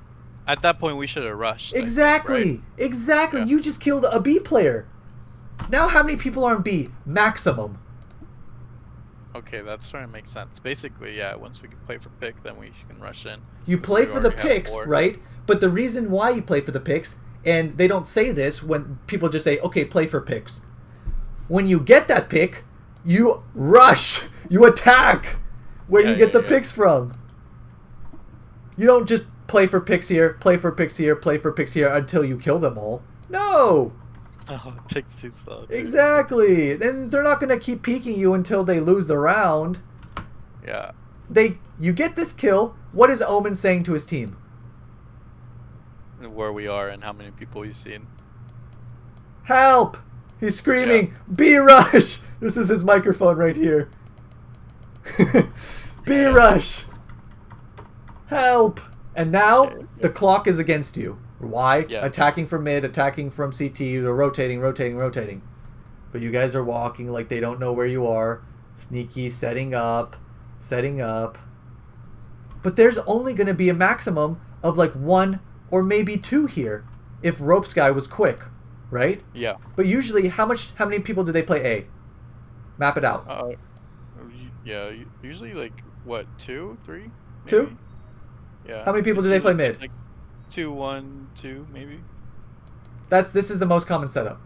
at that point, we should have rushed. Exactly. I think, right? Exactly. Yeah. You just killed a B player. Now how many people are on B? Maximum. Okay, that's starting to make sense. Basically, yeah, once we can play for pick, then we can rush in. You play for the picks, right? But the reason why you play for the picks, and they don't say this when people just say, okay, play for picks. When you get that pick, you rush. You attack where you get the picks from. You don't just play for picks here, play for picks here, play for picks here until you kill them all. No! Oh, it takes too slow. Exactly. Then they're not going to keep peeking you until they lose the round. Yeah. You get this kill. What is Omen saying to his team? Where we are and how many people he's seen. Help! He's screaming, B-Rush! This is his microphone right here. B-Rush! Help! And now, the clock is against you. Why? Yeah. Attacking from mid, attacking from CT, they're rotating. But you guys are walking like they don't know where you are. Sneaky, setting up. But there's only going to be a maximum of like 1 or maybe 2 here if Ropes Guy was quick, right? Yeah. But usually, how many people do they play A? Map it out. Yeah. Usually like what, 2, 3? Maybe? 2? Yeah. How many people do they play mid? Like 2, 1, 2, maybe. This is the most common setup.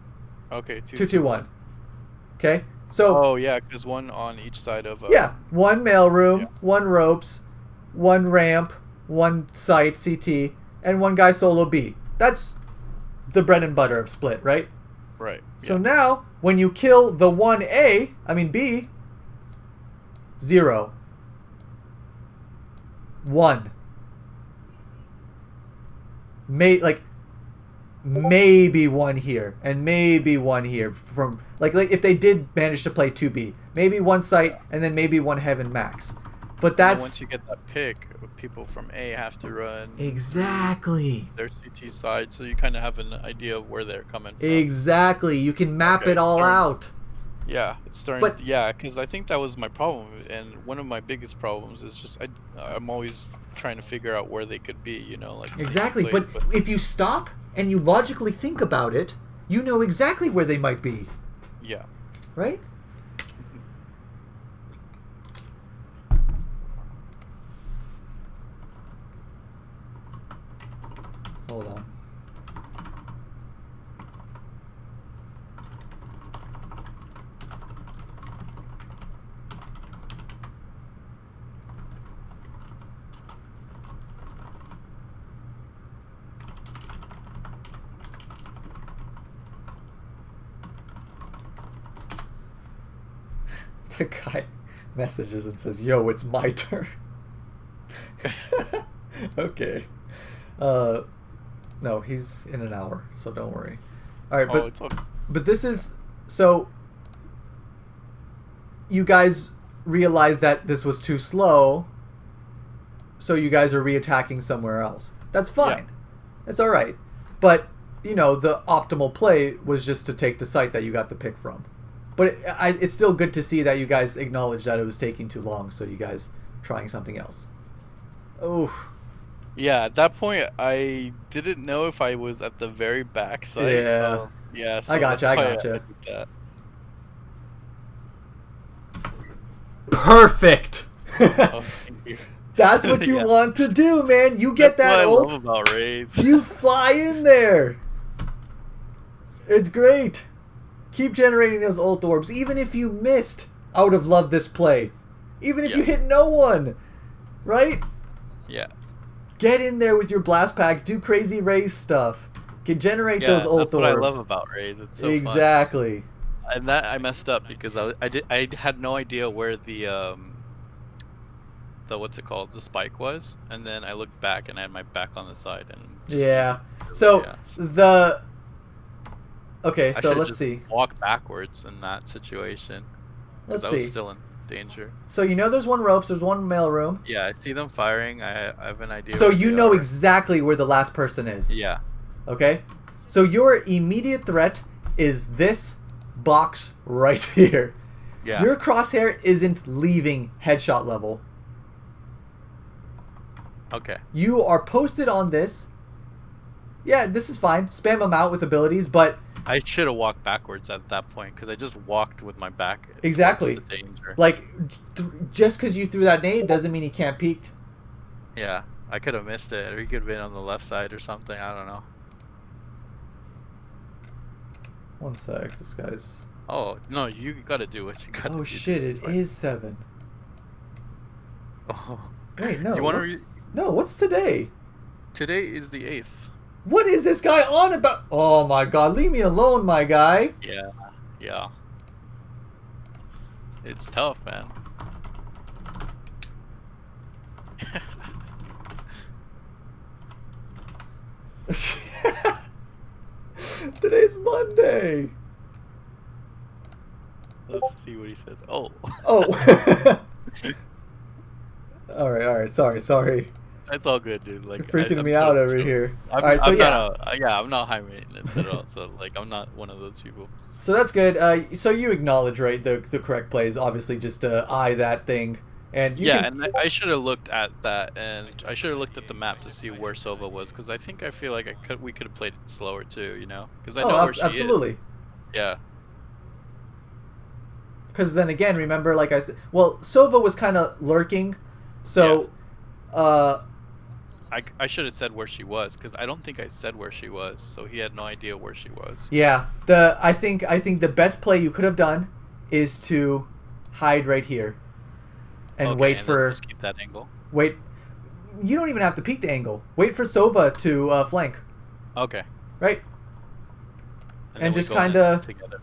Okay. 2, 2, 1. Okay. So. Oh yeah, because 1 on each side of. Yeah, 1 mailroom, yeah. 1 ropes, 1 ramp, 1 site CT, and 1 guy solo B. That's the bread and butter of split, right? Right. So now, when you kill the B, 0. 1. Maybe 1 here, and maybe 1 here from like if they did manage to play 2B, maybe 1 site and then maybe 1 heaven max. But that's once you get that pick, people from A have to run exactly their CT side, so you kind of have an idea of where they're coming from. Exactly, you can map it all out. Yeah, it's starting. But, yeah, because I think that was my problem, and one of my biggest problems is just I'm always trying to figure out where they could be. You know, like exactly. But if you stop and you logically think about it, you know exactly where they might be. Yeah. Right? Hold on. The guy messages and says, "Yo, it's my turn." Okay. No, he's in an hour, so don't worry. All right, but this is so. You guys realize that this was too slow, so you guys are reattacking somewhere else. That's fine. Yeah. It's all right. But you know, the optimal play was just to take the site that you got the pick from. But it's still good to see that you guys acknowledge that it was taking too long, so you guys trying something else. Oof. Yeah, at that point, I didn't know if I was at the very back side. Yeah. Yeah, so I gotcha. I did that. Perfect. Oh, thank you. That's what you want to do, man. You get That's that what ult. I love about Raze. You fly in there. It's great. Keep generating those ult orbs, even if you missed. I would have loved this play. Even if you hit no one. Right? Yeah. Get in there with your blast packs. Do crazy Raze stuff. Can generate those ult orbs. That's what I love about Raze. It's so exactly. Fun. And that I messed up because I had no idea where the what's it called, the spike was, and then I looked back and I had my back on the side and Okay, so let's see. Walk backwards in that situation. Let's see. I was still in danger. So you know there's 1 ropes, there's 1 mailroom. Yeah, I see them firing. I have an idea. So you know exactly where the last person is. Yeah. Okay? So your immediate threat is this box right here. Yeah. Your crosshair isn't leaving headshot level. Okay. You are posted on this. Yeah, this is fine. Spam them out with abilities, but I should have walked backwards at that point because I just walked with my back. Exactly. The danger. Like, just because you threw that nade doesn't mean he can't peek. Yeah, I could have missed it, or he could have been on the left side or something. I don't know. One sec, this guy's. Oh no, you gotta do what you gotta do. Oh shit! It is 7. Oh. Wait, no. You want to? No, what's today? Today is the 8th. What is this guy on about? Oh my god, leave me alone, my guy. Yeah. It's tough, man. Today's Monday. Let's see what he says. Oh. Alright, sorry. It's all good, dude. Like, you're freaking me out over here. Alright, so I'm not high maintenance at all. So like, I'm not one of those people. So that's good. So you acknowledge, right? The correct play is obviously just to eye that thing And you Yeah, can. and I should have looked at that, and I should have looked at the map to see where Sova was, because I feel like we could have played it slower too, you know? Because I Oh, know where she is. absolutely. Yeah. Because then again, remember, like I said, well, Sova was kind of lurking, so, I should have said where she was, because I don't think I said where she was, so he had no idea where she was. yeah. I think the best play you could have done is to hide right here, and Okay, wait and then for just keep that angle. wait. You don't even have to peek the angle. Wait for Sova to flank, Okay. right? And And then we just go in together.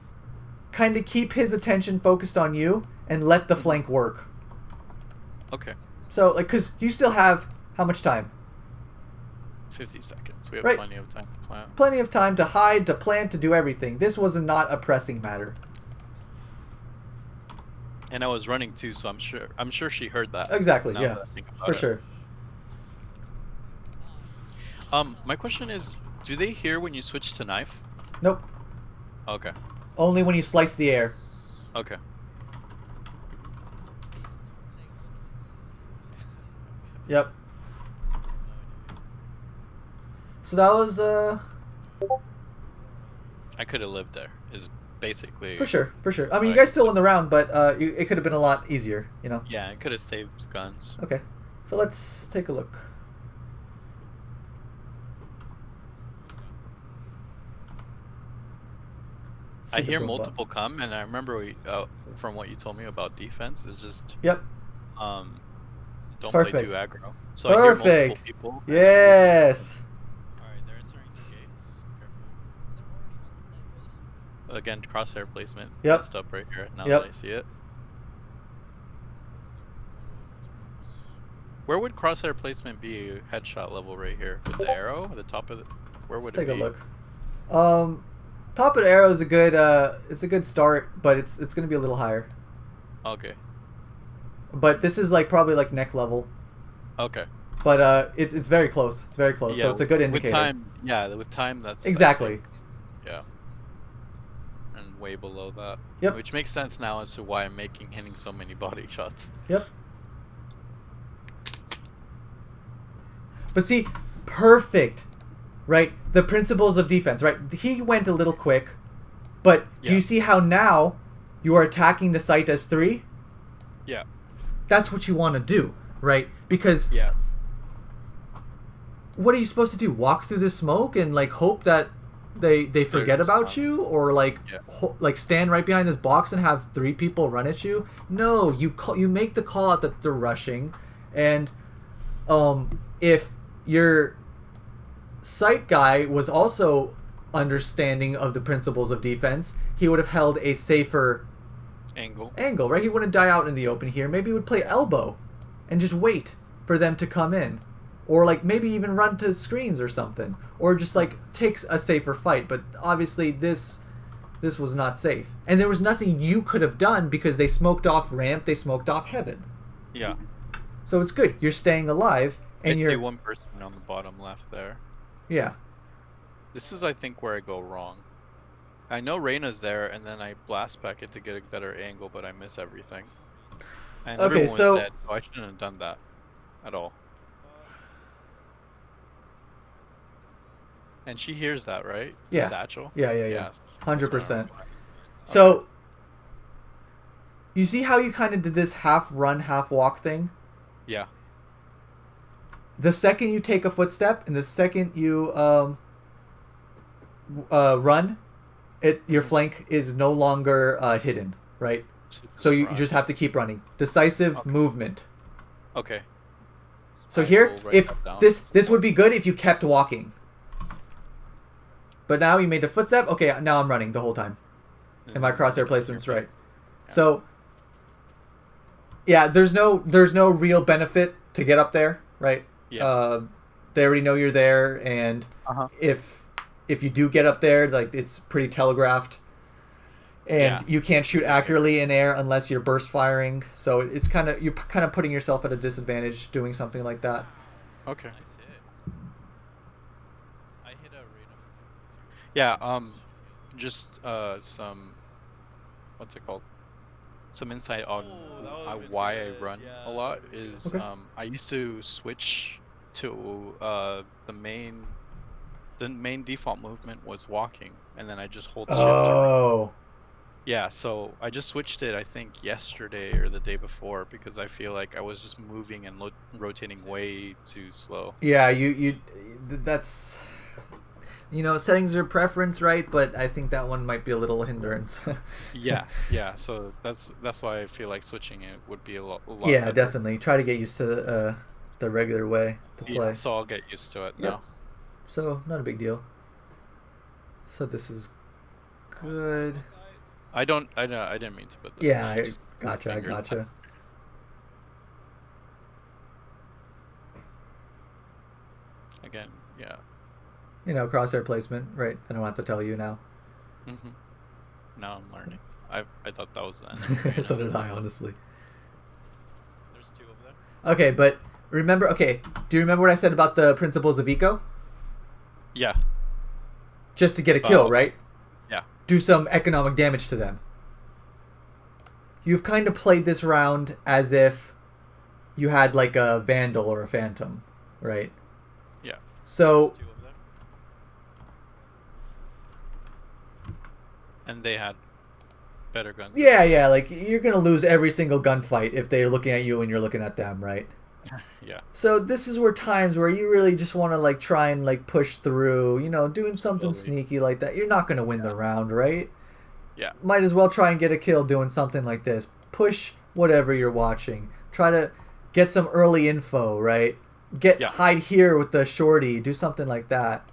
kind of keep his attention focused on you, and let the Mhm. flank work. Okay. So, like, because you still have how much time? 50 seconds. We have Right. plenty of time to plan. Plenty of time to hide, to plant, to do everything. This was not a pressing matter. And I was running too, so I'm sure she heard that. Exactly, Now yeah, that I think about for it. sure. My question is, do they hear when you switch to knife? Nope. Okay. Only when you slice the air. Okay. Yep. So that was I could have lived there. Is basically. for sure, for sure. I mean, you Right. guys still won the round, but it could have been a lot easier, you know. Yeah, I could have saved guns. Okay, so let's take a look. I See the hear boom multiple come, and I remember from what you told me about defense is just Yep. don't Perfect. play too aggro. So I hear multiple Perfect. people. Yes. Alright, they're entering the gates. Careful. Again, crosshair placement Yep. messed up right here. Now Yep. that I see it. Where would crosshair placement be headshot level right here? With the arrow at the top of the... Where would Let's it take be? a look. Top of the arrow is a good it's a good start, but it's gonna be a little higher. Okay. But this is like probably like neck level. Okay. But it's very close. It's very close. So it's a good indicator. With time that's... Exactly. Yeah. And way below that. Yep. Which makes sense now as to why I'm hitting so many body shots. Yep. But see, perfect, right? The principles of defense, right? He went a little quick, but do you see how now you are attacking the site as 3? Yeah. That's what you want to do, right? Because Yeah. what are you supposed to do? Walk through the smoke and like hope that they forget about you, or like like stand right behind this box and have 3 people run at you? No, you make the call out that they're rushing, and if your site guy was also understanding of the principles of defense, he would have held a safer Angle, right? He wouldn't die out in the open here. Maybe he would play elbow and just wait for them to come in, or like maybe even run to screens or something, or just like takes a safer fight. But obviously this was not safe, and there was nothing you could have done because they smoked off ramp, they smoked off heaven. Yeah. So it's good. You're staying alive, and you're you're one person on the bottom left there. Yeah. This is, I think, where I go wrong. I know Reyna's there, and then I blast back it to get a better angle, but I miss everything. And Okay, everyone so was dead, so I shouldn't have done that at all. And she hears that, right? The Yeah. satchel? Yeah. Yes. 100%. So you see how you kind of did this half run, half walk thing? Yeah. The second you take a footstep and the second you run, your flank is no longer hidden, right? So you just have to keep running. Decisive movement. Okay. So here, if this would be good if you kept walking. But now you made the footstep. Okay, now I'm running the whole time. And my crosshair placement's right. Yeah. So yeah, there's no real benefit to get up there, right? Yeah. They already know you're there, and if you do get up there, like it's pretty telegraphed, and you can't shoot accurately in air unless you're burst firing. So it's you're kind of putting yourself at a disadvantage doing something like that. Okay. I hit a rate of 52. Yeah. Just some. What's it called? some insight on that would've been why I good, run yeah, a lot that would've been is Okay. I used to switch to the main default movement was walking, and then I just hold shift to run. Oh. Yeah, so I just switched it I think yesterday or the day before because I feel like I was just moving and rotating way too slow. Yeah, that's, settings are preference, right? But I think that one might be a little hindrance. Yeah. So that's why I feel like switching it would be a lot Yeah, better. definitely. Try to get used to the regular way to Yeah, play. so I'll get used to it Yep. now. So, not a big deal. So this is good. I didn't mean to put that. Yeah, I just I fingered that. gotcha. Again, yeah. Crosshair placement, right? I don't have to tell you now. hmm Now I'm learning. I thought that was the enemy. So did I, honestly. There's two over there. Okay, but remember, do you remember what I said about the principles of eco? Yeah. Just to get a kill, okay. right? Yeah. Do some economic damage to them. You've kind of played this round as if you had like a Vandal or a Phantom, right? Yeah. So, There's two over there. And they had better guns. than yeah, like you're going to lose every single gunfight if they're looking at you and you're looking at them, right? Yeah. So this is where times where you really just want to like try and like push through, doing something Slowly. sneaky like that. You're not going to win the round, right? Yeah. Might as well try and get a kill doing something like this. Push whatever you're watching. Try to get some early info, right? Hide here with the shorty. Do something like that.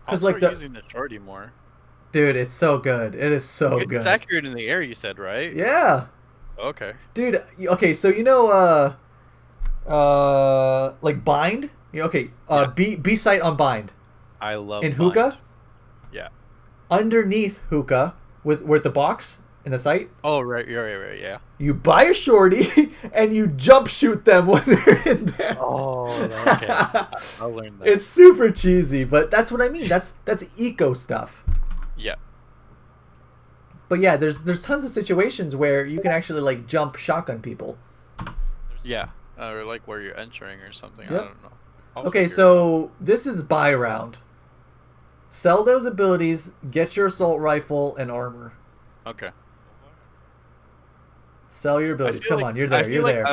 I'll start using the shorty more. Dude, it's so good. It is so good. It's accurate in the air, you said, right? Yeah. Okay. Dude, okay, so like bind? Okay, B sight on bind. I love In hookah? bind. Yeah. Underneath hookah with the box in the sight, Oh, right, yeah. you buy a shorty and you jump shoot them when they're in there. Oh, okay. I'll learn that. It's super cheesy, but that's what I mean. That's eco stuff. Yeah. But yeah, there's tons of situations where you can actually like jump shotgun people. Yeah. Or like where you're entering or something. Yep. I don't know. I'll Okay, figure it out. so this is buy round. Sell those abilities, get your assault rifle and armor. Okay. Sell your I abilities. feel Come like, on, you're I there. feel You're like there.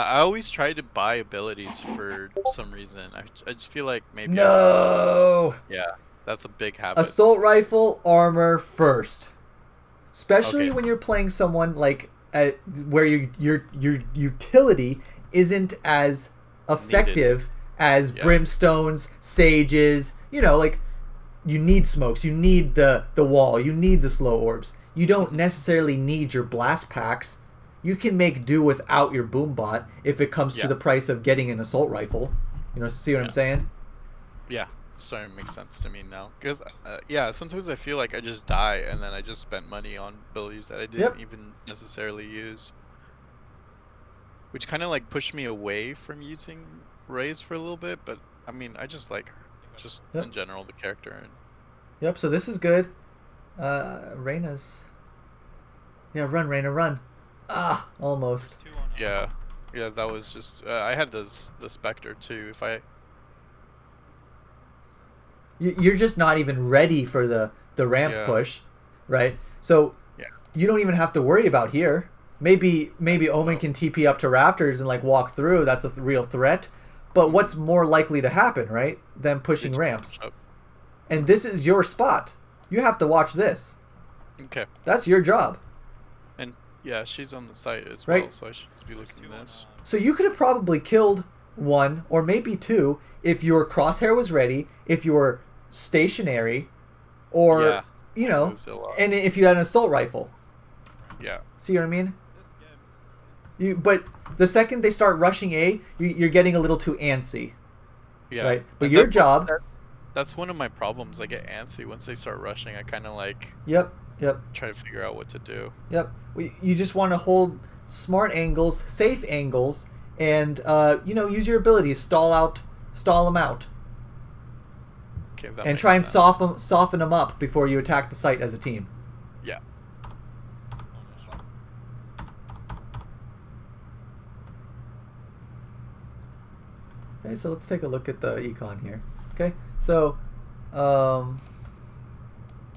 I always try to buy abilities for some reason. I just feel like maybe I No. should. Yeah, that's a big habit. Assault rifle, armor first. Especially Okay. when you're playing someone like where your utility isn't as effective as Yeah. brimstones, sages. Like you need smokes, you need the wall, you need the slow orbs. You don't necessarily need your blast packs. You can make do without your boom bot if it comes to Yeah. the price of getting an assault rifle. See what I'm saying? Yeah, starting to make sense to me now. Because yeah, sometimes I feel like I just die and then I just spent money on abilities that I didn't even necessarily use, which kind of like pushed me away from using Raze for a little bit. But I mean, I just like her, just Yep. in general the character. And Yep, so this is good. Reyna's. Yeah, run, Reyna, run. Ah, almost. There's two on yeah, that was just I had the Spectre too. If I You're just not even ready for the ramp Yeah. push, right? So Yeah. you don't even have to worry about here. Maybe Omen can TP up to Raptors and like walk through. That's a real threat. But what's more likely to happen, right? Than pushing It's ramps. up. And this is your spot. You have to watch this. Okay, That's your job. and yeah, she's on the site as Right. well, so I should be looking at this. So you could have probably killed one or maybe two if your crosshair was ready, if you were stationary, or Yeah, you I know, moved a lot. and if you had an assault rifle. Yeah, See what I mean? This game is But the second they start rushing A, you're getting a little too antsy, yeah. right? But And your that's job, that's one of my problems. I get antsy once they start rushing. I kind of like yep, try to figure out what to do. You just want to hold smart angles, safe angles, and use your abilities, stall them out, Okay, that and makes try and sense. soften them up before you attack the site as a team. Yeah. Okay, so let's take a look at the econ here. Okay, so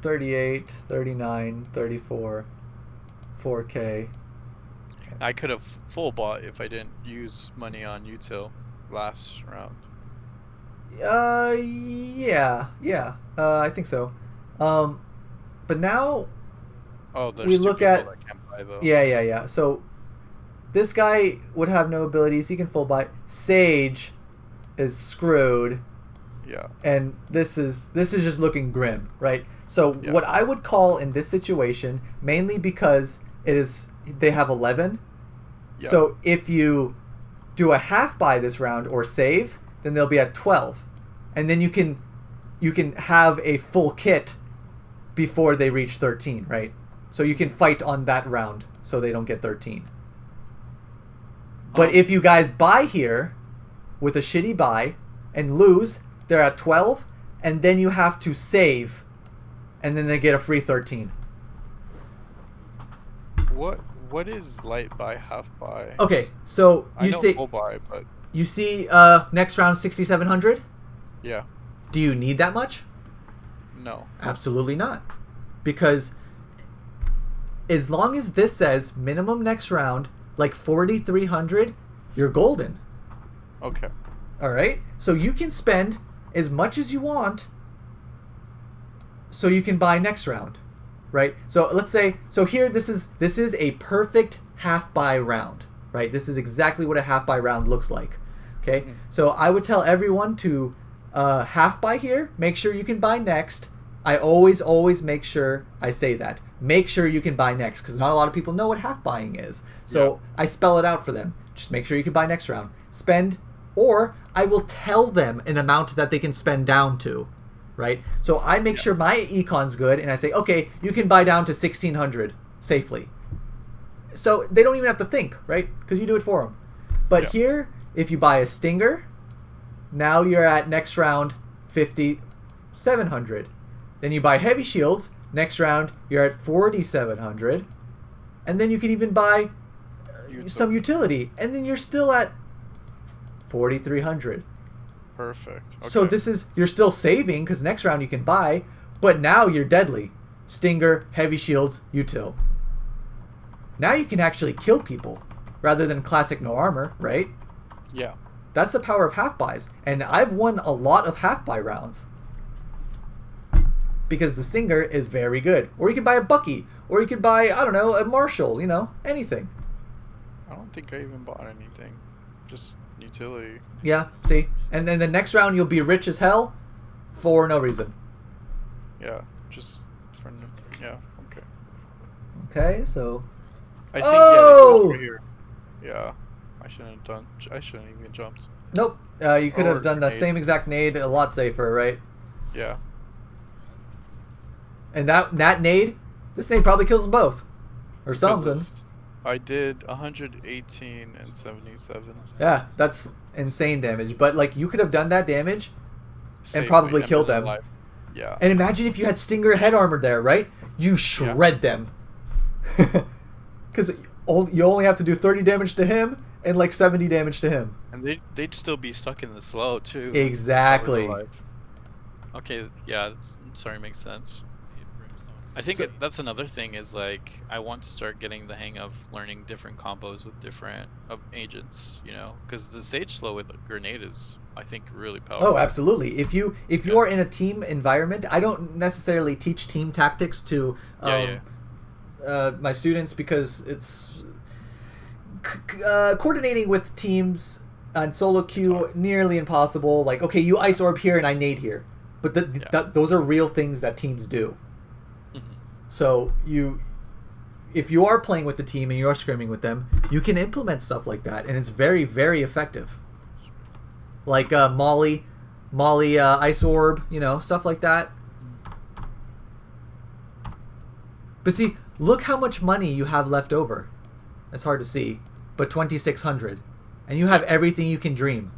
38, 39, 34, 4K. I could have full bought if I didn't use money on util last round. Yeah. I think so. But now Oh, there's we two look people at that can't buy though. yeah. So this guy would have no abilities. He can full buy. Sage is screwed. Yeah. And this is just looking grim, right? So Yeah. what I would call in this situation, mainly because they have 11. Yeah. So if you do a half buy this round or save, then they'll be at 12, and then you can have a full kit before they reach 13, right? So you can fight on that round so they don't get 13. But if you guys buy here with a shitty buy and lose, they're at 12, and then you have to save, and then they get a free 13. What is light buy, half buy? Okay, so I know full buy, but you see next round 6,700? yeah, Do you need that much? no. Absolutely not. Because as long as this says minimum next round, like 4,300, you're golden. Okay. All right? So you can spend as much as you want so you can buy next round, right? So let's say, so here this is a perfect half buy round, right? This is exactly what a half buy round looks like. Okay? Mhm. So I would tell everyone to half buy here, make sure you can buy next. I always make sure I say that. Make sure you can buy next, because not a lot of people know what half buying is. So I spell it out for them. Just make sure you can buy next round. Spend, or I will tell them an amount that they can spend down to, right? So I make sure my econ's good, and I say, okay, you can buy down to 1,600 safely. So they don't even have to think, right? Because you do it for them. But here, if you buy a stinger, now you're at next round 5,700. Then you buy heavy shields. Next round, you're at 4,700. And then you can even buy some utility. And then you're still at 4,300. Perfect. Okay. So you're still saving, because next round you can buy. But now you're deadly. Stinger, heavy shields, util. Now you can actually kill people rather than classic no armor, right? Yeah. That's the power of half buys. And I've won a lot of half buy rounds. Because the Stinger is very good. Or you could buy a Bucky. Or you could buy, I don't know, a Marshall, anything. I don't think I even bought anything. Just utility. Yeah, see? And then the next round you'll be rich as hell for no reason. Yeah, just for yeah, okay. Okay, so... I think, Oh! yeah, here. Yeah, I shouldn't even jumped. Nope. You could have Or done the nade. same exact nade a lot safer, right? Yeah. And that nade, this nade probably kills them both. Or Because something. I did 118 and 77. Yeah, that's insane damage. But, like, you could have done that damage Safely probably and killed been them. alive. Yeah. And imagine if you had Stinger head armor there, right? You shred them. Because you only have to do 30 damage to him and like 70 damage to him. And they'd still be stuck in the slow too. Exactly. If I was alive. Okay, yeah, sorry, makes sense. I think So- that's another thing is like I want to start getting the hang of learning different combos with different agents, because the sage slow with a grenade is I think really powerful. Oh, absolutely. If you are in a team environment, I don't necessarily teach team tactics to my students because it's coordinating with teams on solo queue nearly impossible. Like, okay, you ice orb here and I nade here, but those are real things that teams do. So if you are playing with the team and you are scrimming with them, you can implement stuff like that, and it's very, very effective. Like Molly, Ice Orb, stuff like that. But see, look how much money you have left over. It's hard to see, but 2,600, and you have everything you can dream.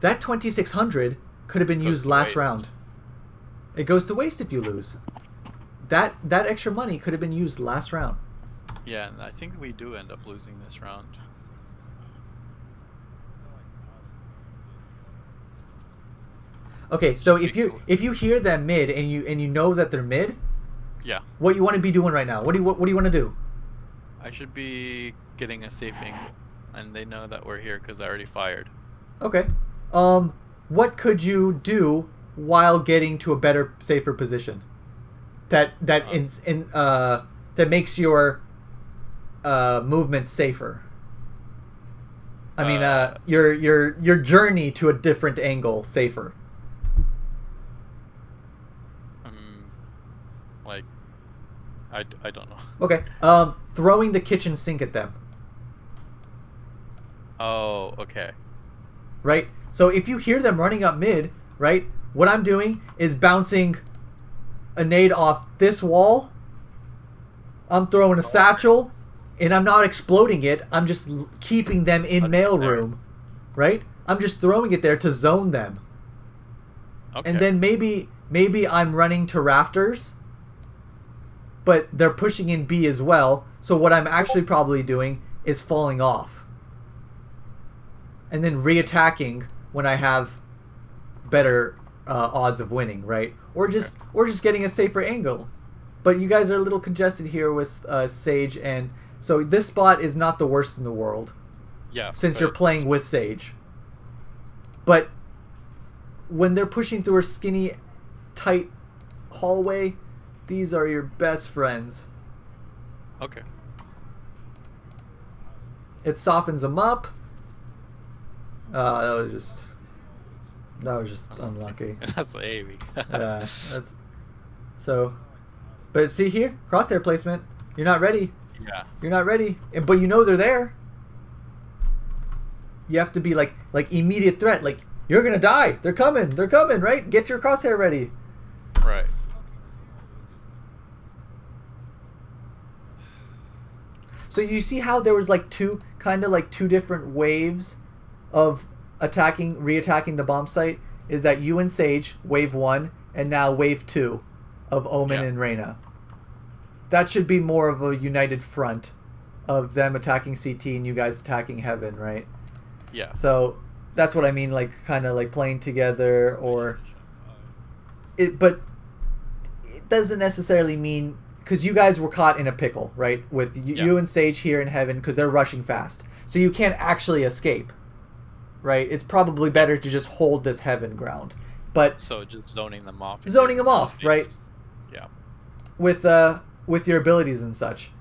That 2,600 could have been used last round. It goes to waste if you lose. That extra money could have been used last round. Yeah, and I think we do end up losing this round. Okay, so Should be cool. if you hear them mid and you know that they're mid, Yeah. what you want to be doing right now? What do you want to do? I should be getting a safe angle, and they know that we're here because I already fired. Okay. What could you do while getting to a better, safer position? That makes your movement safer. I mean, your journey to a different angle safer. Like, I don't know. Okay. Throwing the kitchen sink at them. Oh, okay. Right? So if you hear them running up mid, right? What I'm doing is bouncing a nade off this wall. I'm throwing a satchel, and I'm not exploding it. I'm just keeping them in mailroom, right? I'm just throwing it there to zone them. Okay. And then maybe I'm running to rafters, but they're pushing in B as well. So what I'm actually probably doing is falling off. And then reattacking when I have better odds of winning, right? Or just getting a safer angle. But you guys are a little congested here with Sage, and so this spot is not the worst in the world. Yeah. Since you're playing with Sage. But when they're pushing through a skinny, tight hallway, these are your best friends. Okay. It softens them up. That was just unlucky. That's Amy. Yeah, that's so. But see here, crosshair placement. You're not ready. Yeah. You're not ready, but you know they're there. You have to be like immediate threat. Like, you're gonna die. They're coming. They're coming. Right? Get your crosshair ready. Right. So you see how there was two different waves of reattacking the bomb site? Is that you and Sage, wave 1, and now wave 2 of Omen and Reyna. That should be more of a united front of them attacking CT and you guys attacking Heaven, right? Yeah. So that's what I mean, kind of playing together, or but it doesn't necessarily mean, because you guys were caught in a pickle, right? With you and Sage here in Heaven, because they're rushing fast, so you can't actually escape, right? It's probably better to just hold this Heaven ground, but so just zoning them off, right? Yeah. With your abilities and such,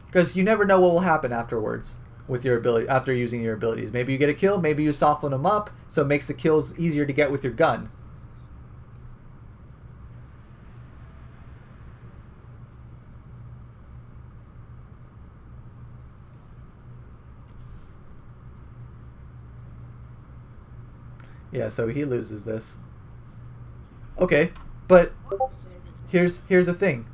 because you never know what will happen afterwards with your ability after using your abilities. Maybe you get a kill, maybe you soften them up, so it makes the kills easier to get with your gun. Yeah, so he loses this. Okay, but here's the thing.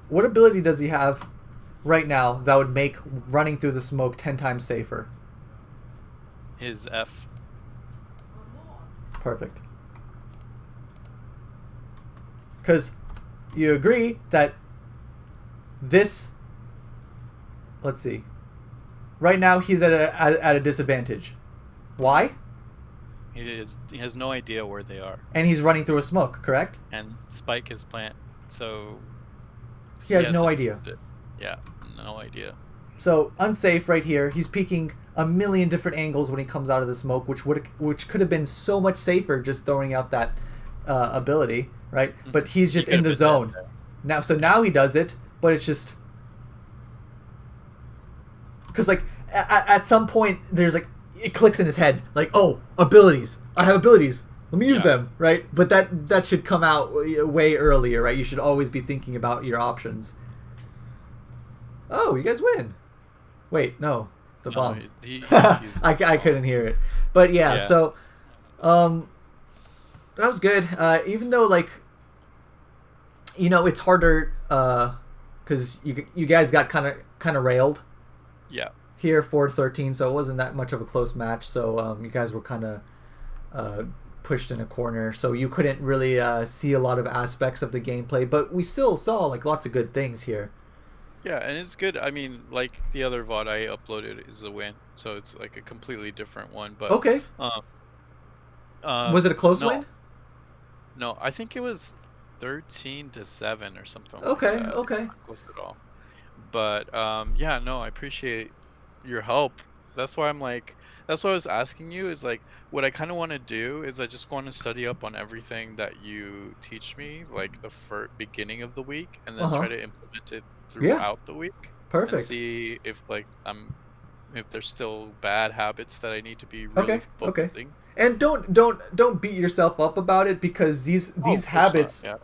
What ability does he have right now that would make running through the smoke 10 times safer? His F. Perfect. Because you agree that this... Let's see. Right now he's at a disadvantage. Why? He has no idea where they are. And he's running through a smoke, correct? And Spike is plant, so... He has no idea. Yeah, no idea. So, unsafe right here. He's peeking a million different angles when he comes out of the smoke, which could have been so much safer just throwing out that ability, right? But he's just in the zone. Now he does it, but it's just... Because, at some point, there's, it clicks in his head. Oh, abilities. I have abilities. Let me use them, right? But that should come out way earlier, right? You should always be thinking about your options. Oh, you guys win. Wait, no. The bomb. I couldn't hear it. But yeah, so that was good. Even though it's harder cuz you guys got kind of railed. Yeah. Here 4-13, so it wasn't that much of a close match. So you guys were kind of pushed in a corner, so you couldn't really see a lot of aspects of the gameplay, but we still saw lots of good things here. Yeah, and it's good. I mean, like the other VOD I uploaded is a win, so it's like a completely different one. But Okay. um, Was it a close no, win? no, I think it was 13-7 or something like Okay, that. It's okay. not close at all. But yeah, no, I appreciate your help. That's why I'm like, that's why I was asking you is like, what I kind of want to do is I just want to study up on everything that you teach me, like the beginning of the week, and then Uh-huh. try to implement it Yeah. throughout the week and Perfect. see if like if there's still bad habits that I need to be really Okay, okay. focusing. And don't beat yourself up about it, because Oh, these of course not. habits Yeah.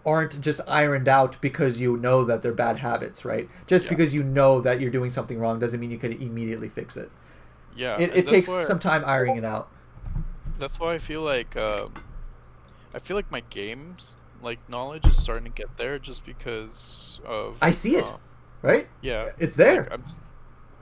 aren't just ironed out because you know that they're bad habits, right? Just Yeah. because you know that you're doing something wrong doesn't mean you can immediately fix it. Yeah, It, and it takes some time ironing it out. that's why I feel like my games like knowledge is starting to get there just because of I see it, right? yeah, It's like there.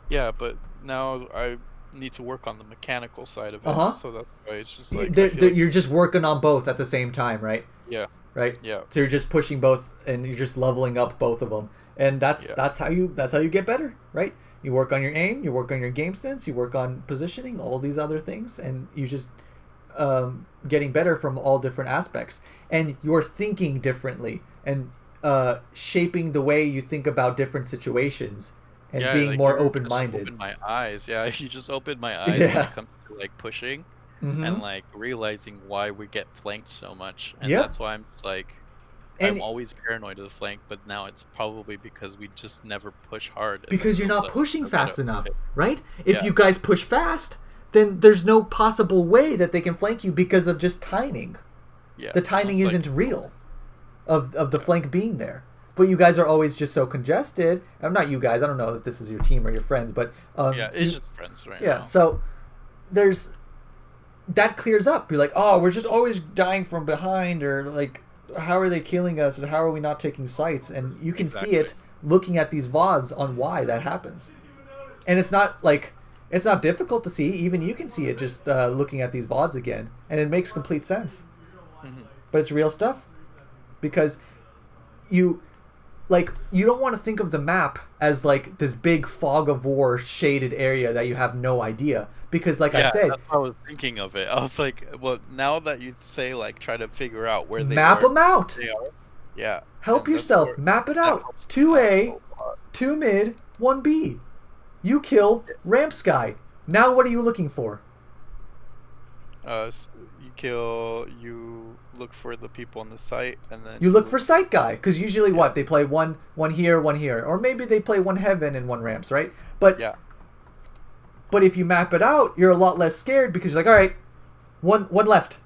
yeah, but now I need to work on the mechanical side of it, Uh-huh. so that's why it's just like I feel like You're just working on both at the same time, right? yeah, Right. yeah, So you're just pushing both, and you're just leveling up both of them, and yeah, that's how you get better, right? You work on your aim, you work on your game sense, you work on positioning, all these other things, and you just getting better from all different aspects, and you're thinking differently, and shaping the way you think about different situations, and yeah. being Like more you open just minded. opened my eyes. Yeah, you just opened my eyes when Yeah. it comes to like pushing Mm-hmm. and like realizing why we get flanked so much, and Yep. that's why I'm just like I'm And always paranoid of the flank, but now it's probably because we just never push hard in the because you're middle not to pushing get fast a enough, pick. right? If Yeah, you guys push fast, then there's no possible way that they can flank you because of just timing. yeah. The timing It's like isn't real of the yeah, flank being there. But you guys are always just so congested. I'm not you guys. I don't know if this is your team or your friends, but yeah. It's you just friends right yeah. now. So there's that clears up. You're like, oh, we're just always dying from behind, or like, how are they killing us, and how are we not taking sites? And you can see Exactly. it looking at these VODs on why that happens. And it's not like it's not difficult to see. Even you can see it just looking at these VODs again, and it makes complete sense. Hmm. But it's real stuff, because you you don't want to think of the map as like this big fog of war shaded area that you have no idea, because like I Yeah, said, that's how I was thinking of it. I was like, well, now that you say like try to figure out where map them out. they are, yeah, Help and that's yourself. where Map it that out. helps me out 2A, a lot. 2 mid, 1B. You kill Ramp Sky. Now what are you looking for? You look for the people on the site, and then You look for Site Guy, because usually yeah, what? They play one here, one here. Or maybe they play one Heaven and one Ramps, right? But yeah, if you map it out, you're a lot less scared, because you're like, all right, one left.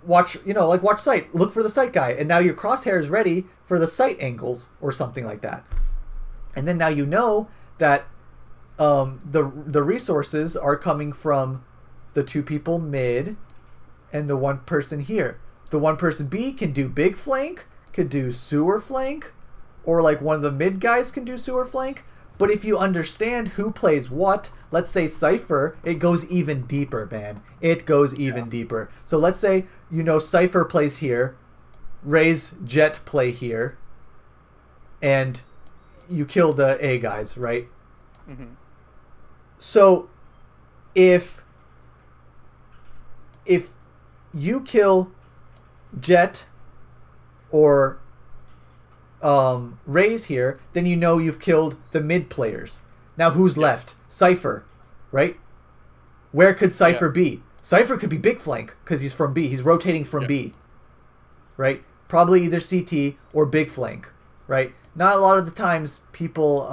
Watch, watch Site. Look for the Site Guy. And now your crosshair is ready for the Site angles or something like that. And then now you know that the resources are coming from the 2 people mid and the 1 person here. The 1 person B can do big flank, could do sewer flank, or like one of the mid guys can do sewer flank. But if you understand who plays what, let's say Cypher, it goes even deeper, man. It goes even deeper. So let's say Cypher plays here, Raze, Jet play here, and you kill the A guys, right? hmm So if you kill Jet or Raze here, then you know you've killed the mid players. Now who's left? Cypher, right? Where could Cypher be? Cypher could be big flank because he's from B. He's rotating from B, right? Probably either CT or big flank, right? Not a lot of the times people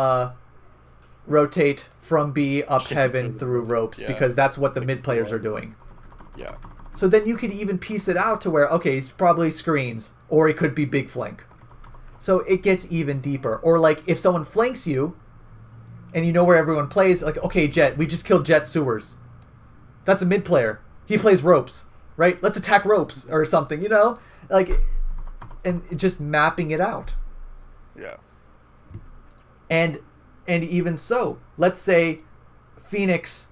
rotate from B up Heaven through ropes, because that's what the mid players are doing. Yeah. So then you could even piece it out to where, okay, he's probably screens, or it could be big flank. So it gets even deeper. Or like if someone flanks you, and you know where everyone plays, like, okay, Jet, we just killed Jet sewers. That's a mid player. He plays ropes, right? Let's attack ropes or something, like, and just mapping it out. Yeah. And even so, let's say Phoenix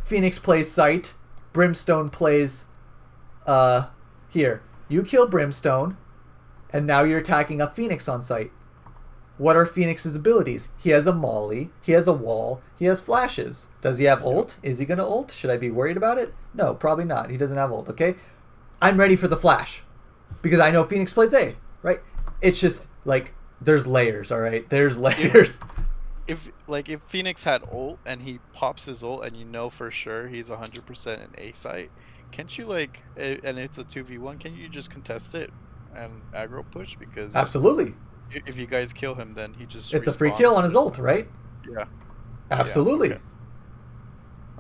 plays Sight, Brimstone plays here. You kill Brimstone, and now you're attacking a Phoenix on Sight. What are Phoenix's abilities? He has a molly, he has a wall, he has flashes. Does he have ult? Is he going to ult? Should I be worried about it? No, probably not. He doesn't have ult, okay? I'm ready for the flash because I know Phoenix plays A, right? It's just like there's layers, all right? There's layers. If Phoenix had ult and he pops his ult and you know for sure he's 100% an A site, can't you and it's a 2v1, can you just contest it and aggro push? Because Absolutely. if you guys kill him, then he just It's a free respawns kill on his and- ult, right? Yeah. Absolutely. Yeah,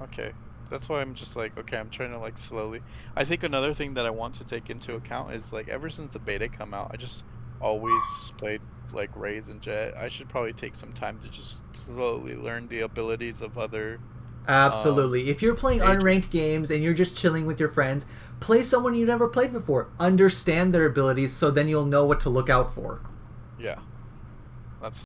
okay. That's why I'm just like, okay, I'm trying to like slowly. I think another thing that I want to take into account is like ever since the beta come out, I just always just played like Raze and Jet. I should probably take some time to just slowly learn the abilities of other. Absolutely. If you're playing agents. unranked games and you're just chilling with your friends, play someone you never played before. Understand their abilities so then you'll know what to look out for. Yeah.